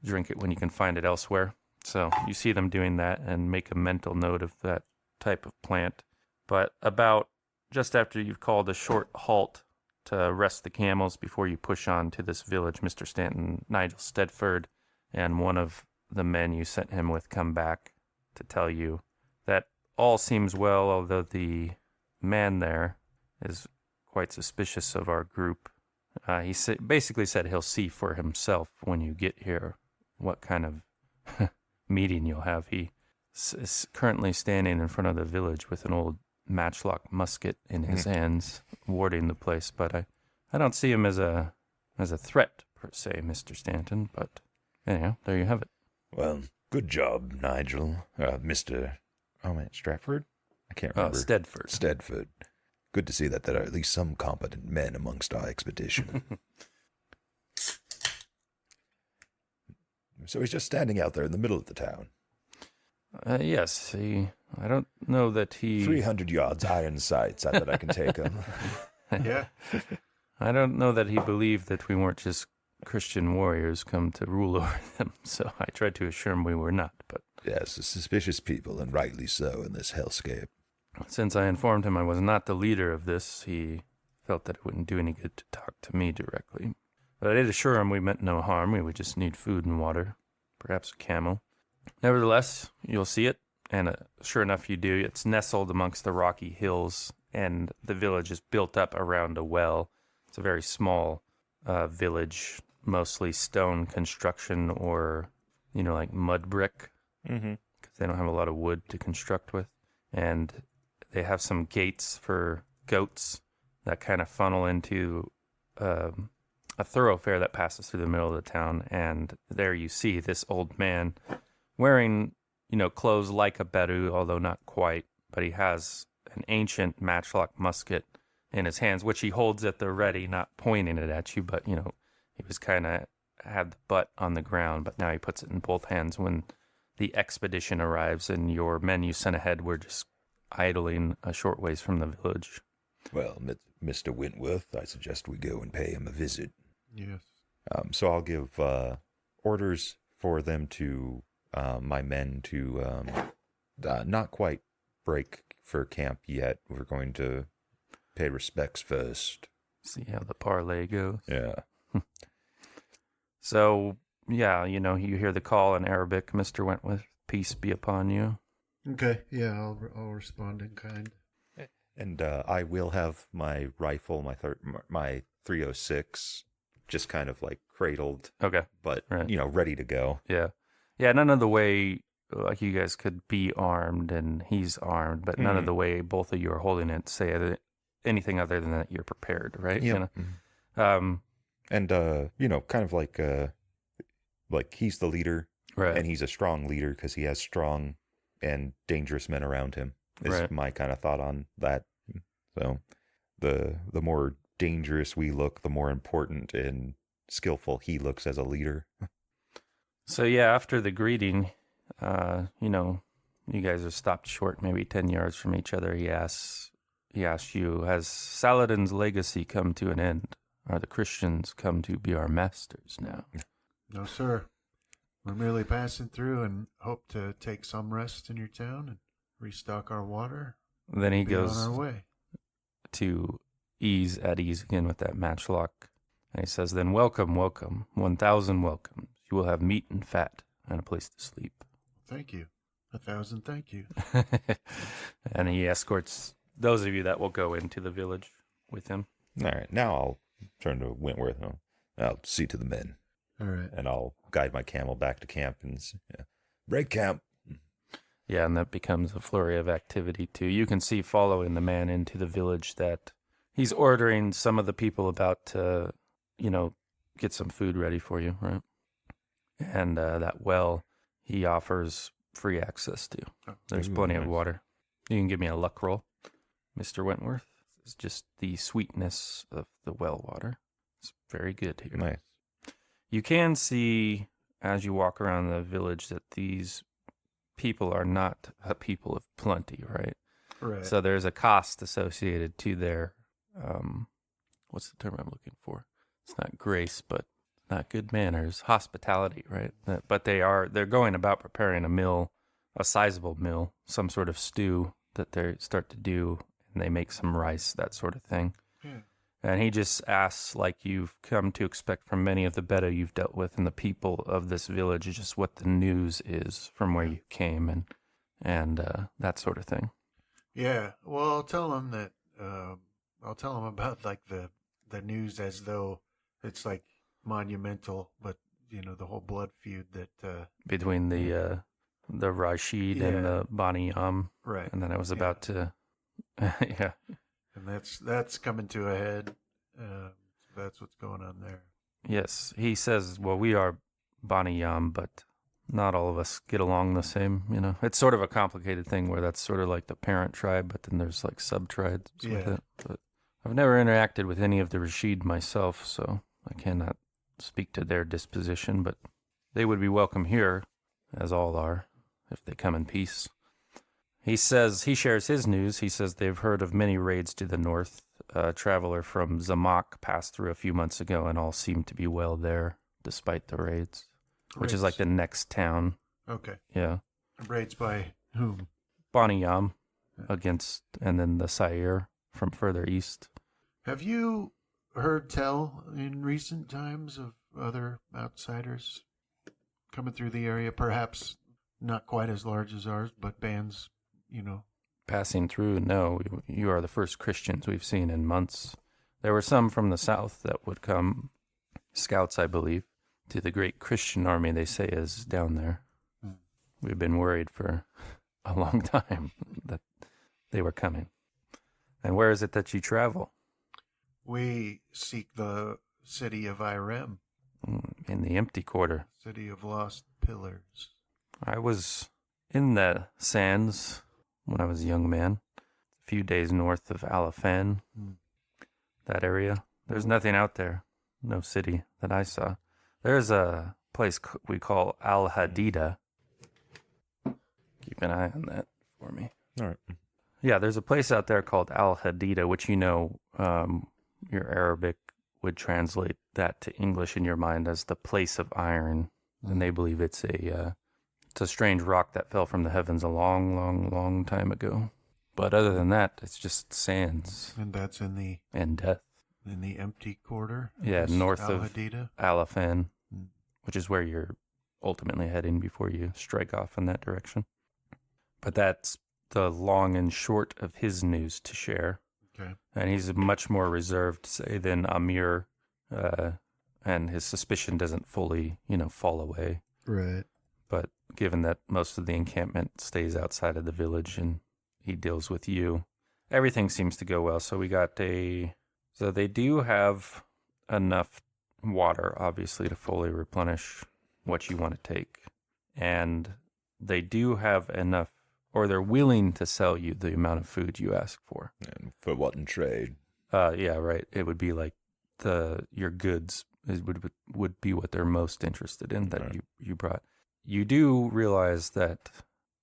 drink it when you can find it elsewhere. So you see them doing that and make a mental note of that type of plant. But about just after you've called a short halt to rest the camels before you push on to this village, Mr. Stanton, Nigel Stedford, and one of the men you sent him with come back to tell you that all seems well, although the man there is quite suspicious of our group. He basically said he'll see for himself when you get here what kind of meeting you'll have. He is currently standing in front of the village with an old matchlock musket in his hands, warding the place. But I don't see him as a threat per se, Mr. Stanton. But anyhow, there you have it. Well, good job, Nigel. Mr. Stratford? I can't remember. Stedford. Good to see that there are at least some competent men amongst our expedition. So he's just standing out there in the middle of the town. Yes, I don't know that he... 300 yards, iron sights. I bet I can take him. Yeah. I don't know that he believed that we weren't just Christian warriors come to rule over them, so I tried to assure him we were not, but... Yes, suspicious people, and rightly so, in this hellscape. Since I informed him I was not the leader of this, he felt that it wouldn't do any good to talk to me directly. But I did assure him we meant no harm. We would just need food and water, perhaps a camel. Nevertheless, you'll see it, and sure enough you do. It's nestled amongst the rocky hills, and the village is built up around a well. It's a very small village, mostly stone construction or, like mud brick, because they don't have a lot of wood to construct with. And they have some gates for goats that kind of funnel into a thoroughfare that passes through the middle of the town, and there you see this old man wearing, clothes like a Bedu, although not quite, but he has an ancient matchlock musket in his hands, which he holds at the ready, not pointing it at you, but, he was kind of had the butt on the ground, but now he puts it in both hands when the expedition arrives, and your men you sent ahead were just idling a short ways from the village. Well, Mr. Wentworth, I suggest we go and pay him a visit. Yes. So I'll give orders for them to, my men to not quite break for camp yet. We're going to pay respects first. See how the parlay goes. Yeah. So, yeah, you hear the call in Arabic, Mr. Wentworth, peace be upon you. Okay, yeah, I'll respond in kind. And I will have my rifle, my 306, just kind of like cradled. Okay. But, right. Ready to go. Yeah. Yeah, none of the way, like, you guys could be armed and he's armed, but none of the way both of you are holding it say anything other than that you're prepared, right? Yeah. And, kind of like he's the leader, right? And he's a strong leader because he has strong and dangerous men around him, is right. my kind of thought on that. So the more dangerous we look, the more important and skillful he looks as a leader. So, yeah, after the greeting, you guys are stopped short, maybe 10 yards from each other. He asks you, has Saladin's legacy come to an end? Are the Christians come to be our masters now? No, sir. We're merely passing through and hope to take some rest in your town and restock our water. Then he goes on our way to ease at ease again with that matchlock. And he says, then welcome, 1,000 welcomes. You will have meat and fat and a place to sleep. Thank you. 1,000 thank you. And he escorts those of you that will go into the village with him. All right, now I'll turn to Wentworth. I'll see to the men. All right. And I'll guide my camel back to camp and break camp. Yeah, and that becomes a flurry of activity, too. You can see following the man into the village that he's ordering some of the people about to, get some food ready for you, right? And that well he offers free access to. There's plenty of water. You can give me a luck roll, Mr. Wentworth. It's just the sweetness of the well water. It's very good here. Nice. You can see, as you walk around the village, that these people are not a people of plenty, right? Right. So there's a cost associated to their, what's the term I'm looking for? It's not grace, but not good manners, hospitality, right? But they're going about preparing a meal, a sizable meal, some sort of stew that they start to do, and they make some rice, that sort of thing. Yeah. And he just asks, like you've come to expect from many of the Bedu you've dealt with and the people of this village, just what the news is from where you came and that sort of thing. Yeah. Well, I'll tell them that. I'll tell them about like the news as though it's like monumental, but the whole blood feud that between the Rashid and the Bani Yam, right? And then I was about to, yeah. And that's coming to a head. That's what's going on there. Yes, he says, well, we are Bani Yam, but not all of us get along the same, It's sort of a complicated thing where that's sort of like the parent tribe, but then there's like sub-tribes with it. But I've never interacted with any of the Rashid myself, so I cannot speak to their disposition, but they would be welcome here, as all are, if they come in peace. He says, he shares his news. He says they've heard of many raids to the north. A traveler from Zamak passed through a few months ago, and all seemed to be well there, despite the raids. Which is like the next town. Okay. Yeah. Raids by whom? Bani Yam against, and then the Sair from further east. Have you heard tell in recent times of other outsiders coming through the area? Perhaps not quite as large as ours, but bands, Passing through, no. You are the first Christians we've seen in months. There were some from the south that would come, scouts, I believe, to the great Christian army they say is down there. We've been worried for a long time that they were coming. And where is it that you travel? We seek the city of Irem. In the empty quarter. City of lost pillars. I was in the sands when I was a young man, a few days north of Alafan, that area. There's nothing out there, no city that I saw. There's a place we call Al Hadida. Keep an eye on that for me. All right. Yeah, there's a place out there called Al Hadida, which your Arabic would translate that to English in your mind as the place of iron, and they believe it's a strange rock that fell from the heavens a long, long, long time ago. But other than that, it's just sands. And that's in the death. In the empty quarter. Yeah, north of Hadida? Alafan, which is where you're ultimately heading before you strike off in that direction. But that's the long and short of his news to share. Okay. And he's much more reserved, say, than Amir, and his suspicion doesn't fully, fall away. Right. But given that most of the encampment stays outside of the village and he deals with you, everything seems to go well. So so they do have enough water, obviously, to fully replenish what you want to take. And they do have enough, or they're willing to sell you the amount of food you ask for. And for what in trade? Yeah, right. It would be like your goods would be what they're most interested in that you brought. You do realize that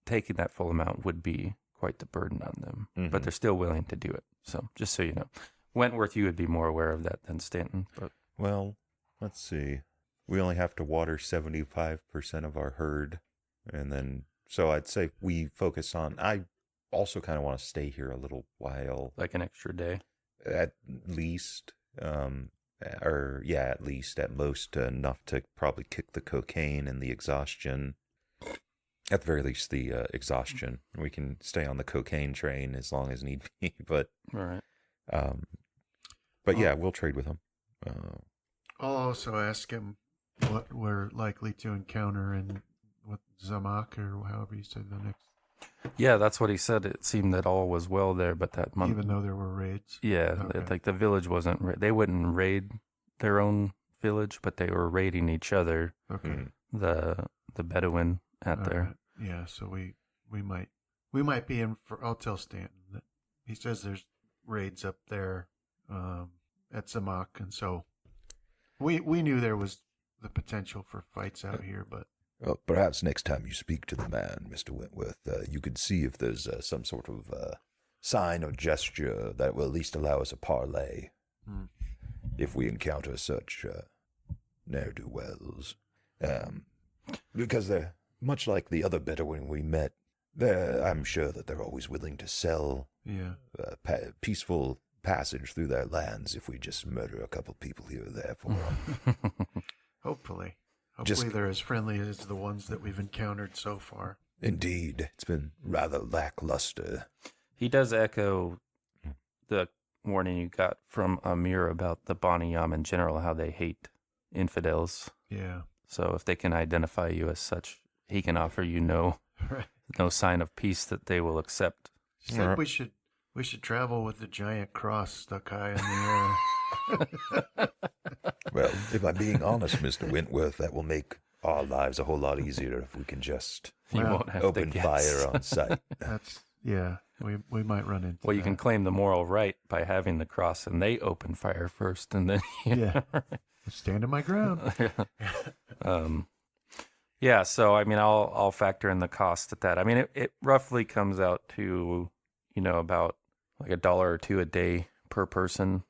taking that full amount would be quite the burden on them, but they're still willing to do it. So just so you know, Wentworth, you would be more aware of that than Stanton. But well, let's see. We only have to water 75% of our herd, and then so I'd say we focus on. I also kind of want to stay here a little while, like an extra day, at least. At least at most enough to probably kick the cocaine and the exhaustion. At the very least, the exhaustion. We can stay on the cocaine train as long as need be, but all right. But yeah, we'll trade with him. I'll also ask him what we're likely to encounter in Zamak, or however you said the next. Yeah, that's what he said. It seemed that all was well there, but that month, even though there were raids. Yeah, Okay. like the village wasn't. They wouldn't raid their own village, but they were raiding each other. Okay. The Bedouin out there. Right. Yeah, so we might be in for. I'll tell Stanton that he says there's raids up there at Zamak, and so we knew there was the potential for fights out here, but. Well, perhaps next time you speak to the man, Mr. Wentworth, you could see if there's some sort of sign or gesture that will at least allow us a parley if we encounter such ne'er-do-wells. Because they're much like the other Bedouin we met. I'm sure that they're always willing to sell peaceful passage through their lands if we just murder a couple people here or there for them. Hopefully they're as friendly as the ones that we've encountered so far. Indeed. It's been rather lackluster. He does echo the warning you got from Amir about the Bani Yam in general, how they hate infidels. Yeah. So if they can identify you as such, he can offer you no sign of peace that they will accept. She said we should travel with the giant cross stuck high in the air. Well, if I'm being honest, Mr. Wentworth, that will make our lives a whole lot easier if we can just open fire on sight. We might run into Well, you can claim the moral right by having the cross, and they open fire first, and then stand on my ground. Yeah, so I mean, I'll factor in the cost at that. I mean, it roughly comes out to about like $1 or $2 a day per person,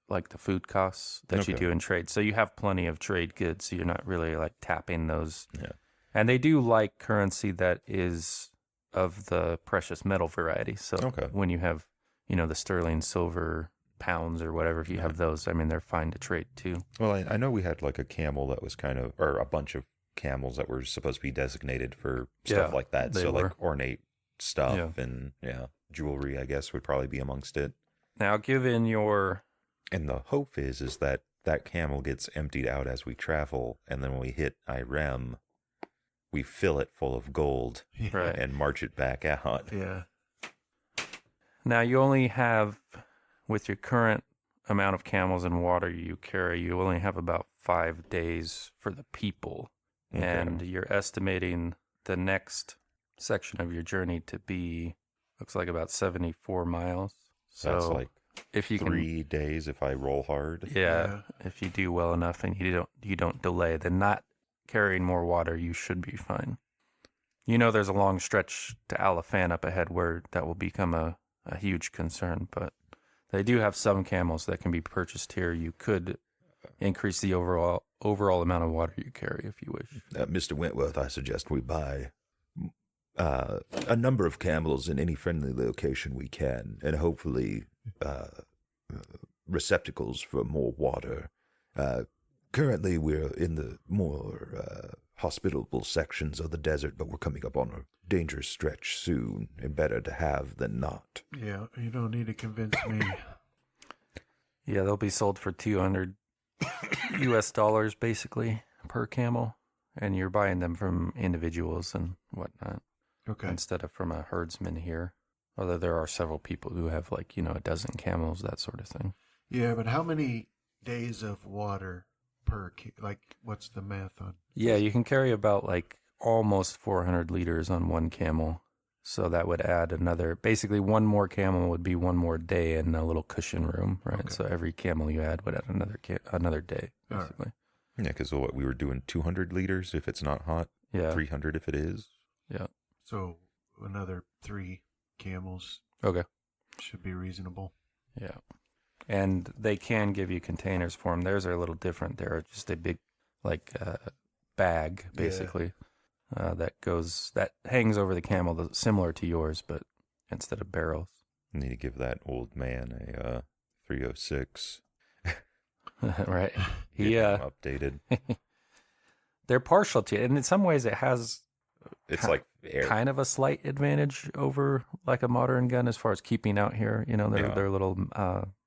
like the food costs that you do in trade. So you have plenty of trade goods, so you're not really like tapping those. Yeah. And they do like currency that is of the precious metal variety. So when you have, the sterling silver pounds or whatever, if you have those, I mean, they're fine to trade too. Well, I know we had like a camel that was or a bunch of camels that were supposed to be designated for stuff like that. So like ornate stuff and jewelry, I guess, would probably be amongst it. Now, given your... And the hope is that camel gets emptied out as we travel, and then when we hit Irem, we fill it full of gold and march it back out. Yeah. Now, you only have, with your current amount of camels and water you carry, you only have about 5 days for the people. Okay. And you're estimating the next section of your journey to be, looks like about 74 miles. So that's like if you 3 days if I roll hard. Yeah, if you do well enough and you don't delay, then not carrying more water, you should be fine. You know, there's a long stretch to Alafan up ahead where that will become a huge concern, but they do have some camels that can be purchased here. You could increase the overall amount of water you carry if you wish. Mr. Wentworth, I suggest we buy a number of camels in any friendly location we can, and hopefully receptacles for more water. Currently, we're in the more hospitable sections of the desert, but we're coming up on a dangerous stretch soon, and better to have than not. Yeah, you don't need to convince me. Yeah, they'll be sold for $200 US basically per camel, and you're buying them from individuals and whatnot. Okay. Instead of from a herdsman here. Although there are several people who have like, a dozen camels, that sort of thing. Yeah, but how many days of water per, what's the math on? Yeah, you can carry about like almost 400 liters on one camel. So that would add basically one more camel would be one more day in a little cushion room, right? Okay. So every camel you add would add another day, basically. Right. Yeah, because what we were doing 200 liters if it's not hot, 300 if it is. Yeah. So another 3 camels. Okay. Should be reasonable. Yeah. And they can give you containers for them. Theirs are a little different. They're just a big, bag, basically, that hangs over the camel, similar to yours, but instead of barrels. I need to give that old man a 306. Right. Get him updated. They're partial to it, and in some ways it has... It's like air. Kind of a slight advantage over like a modern gun as far as keeping out here. They're a little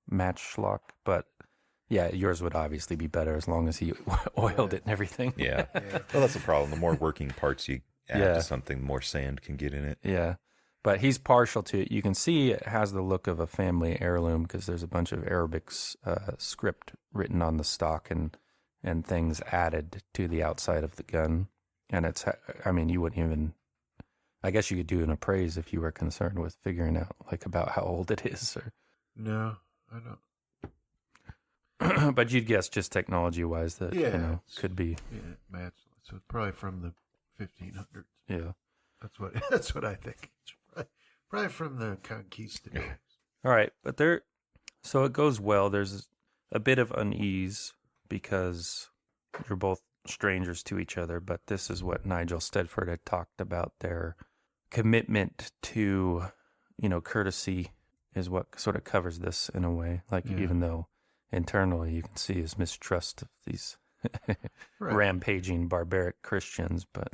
matchlock, but yeah, yours would obviously be better as long as he oiled it and everything. Yeah. Well, that's the problem. The more working parts you add to something, the more sand can get in it. Yeah. But he's partial to it. You can see it has the look of a family heirloom because there's a bunch of Arabic script written on the stock and things added to the outside of the gun. And you wouldn't even, I guess you could do an appraise if you were concerned with figuring out about how old it is. Or... No, I don't. But you'd guess just technology wise that, could be. Yeah, match. So it's probably from the 1500s. Yeah. That's what I think. It's probably from the conquistadors. All right. But so it goes well. There's a bit of unease because you're both strangers to each other, but this is what Nigel Stedford had talked about. Their commitment to, courtesy is what sort of covers this in a way. Even though internally you can see his mistrust of these rampaging barbaric Christians, but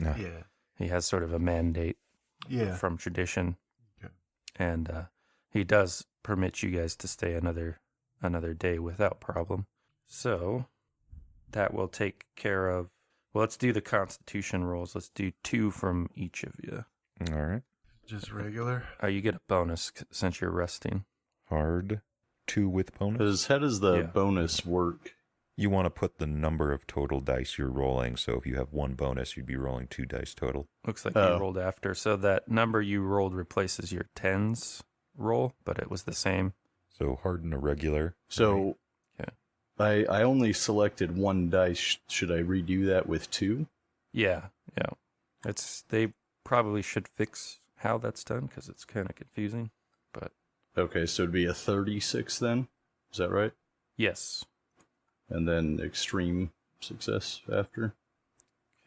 he has sort of a mandate from tradition. Okay. And he does permit you guys to stay another day without problem. So that will take care of... Well, let's do the Constitution rolls. Let's do 2 from each of you. All right. Just regular? You get a bonus since you're resting. Hard. 2 with bonus? How does the bonus work? You want to put the number of total dice you're rolling, so if you have 1 bonus, you'd be rolling 2 dice total. Looks like you rolled after. So that number you rolled replaces your 10s roll, but it was the same. So hard and a regular. So... I only selected 1 dice. Should I redo that with 2? Yeah. They probably should fix how that's done because it's kind of confusing. But okay, so it'd be a 36 then. Is that right? Yes. And then extreme success after.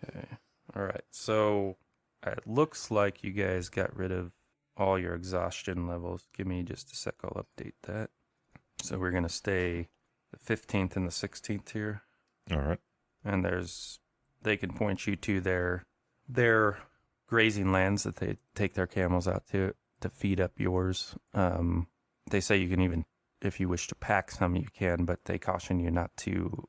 Okay. All right. So it looks like you guys got rid of all your exhaustion levels. Give me just a sec. I'll update that. So we're gonna stay the 15th and the 16th here. All right. And they can point you to their grazing lands that they take their camels out to feed up yours. They say you can even, if you wish to pack some, you can, but they caution you not to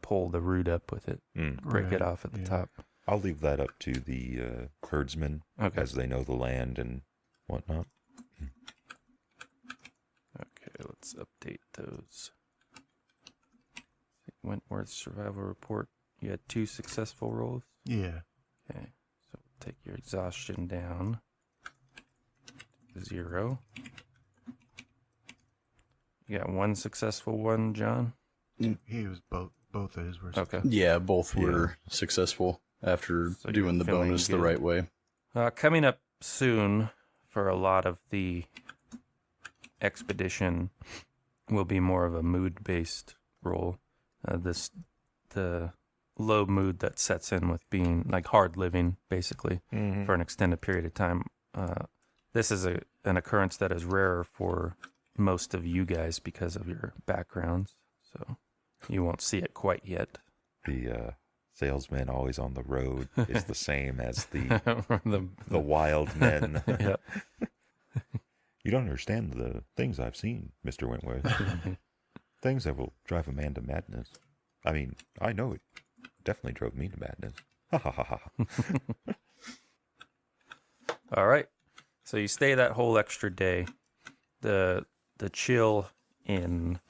pull the root up with it, break it off at the top. I'll leave that up to the herdsmen as they know the land and whatnot. Okay, let's update those. Wentworth survival report. You had 2 successful rolls? Yeah. Okay, so take your exhaustion down to 0. You got 1 successful one, John? He was both of his were Okay. Yeah, both were successful after So doing the you're feeling bonus the good. right way. Coming up soon for a lot of the expedition will be more of a mood-based roll. The low mood that sets in with being like hard living, basically, for an extended period of time. This is an occurrence that is rarer for most of you guys because of your backgrounds, so you won't see it quite yet. The salesman always on the road is the same as the wild men. Yeah. You don't understand the things I've seen, Mr. Wentworth. Things that will drive a man to madness. I mean, I know it definitely drove me to madness. Ha ha ha ha. All right. So you stay that whole extra day. The chill in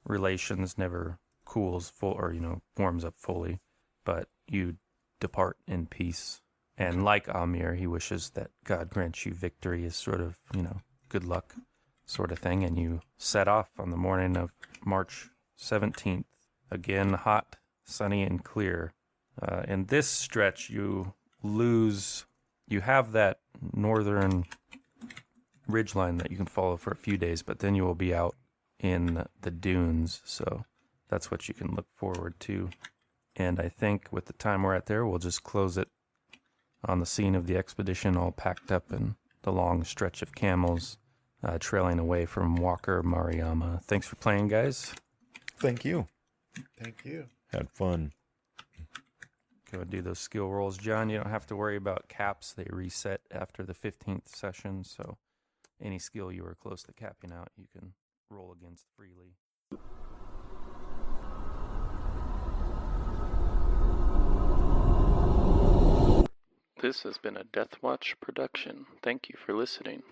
relations never cools full or warms up fully, but you depart in peace. And like Amir, he wishes that God grants you victory as sort of, good luck sort of thing. And you set off on the morning of March 17th. Again, hot, sunny, and clear. In this stretch, you have that northern ridgeline that you can follow for a few days, but then you will be out in the dunes. So that's what you can look forward to. And I think with the time we're at there, we'll just close it on the scene of the expedition, all packed up in the long stretch of camels trailing away from Walker Mariama. Thanks for playing, guys. Thank you. Thank you. Had fun. Go and do those skill rolls, John. You don't have to worry about caps. They reset after the 15th session, so any skill you were close to capping out, you can roll against freely. This has been a Deathwatch production. Thank you for listening.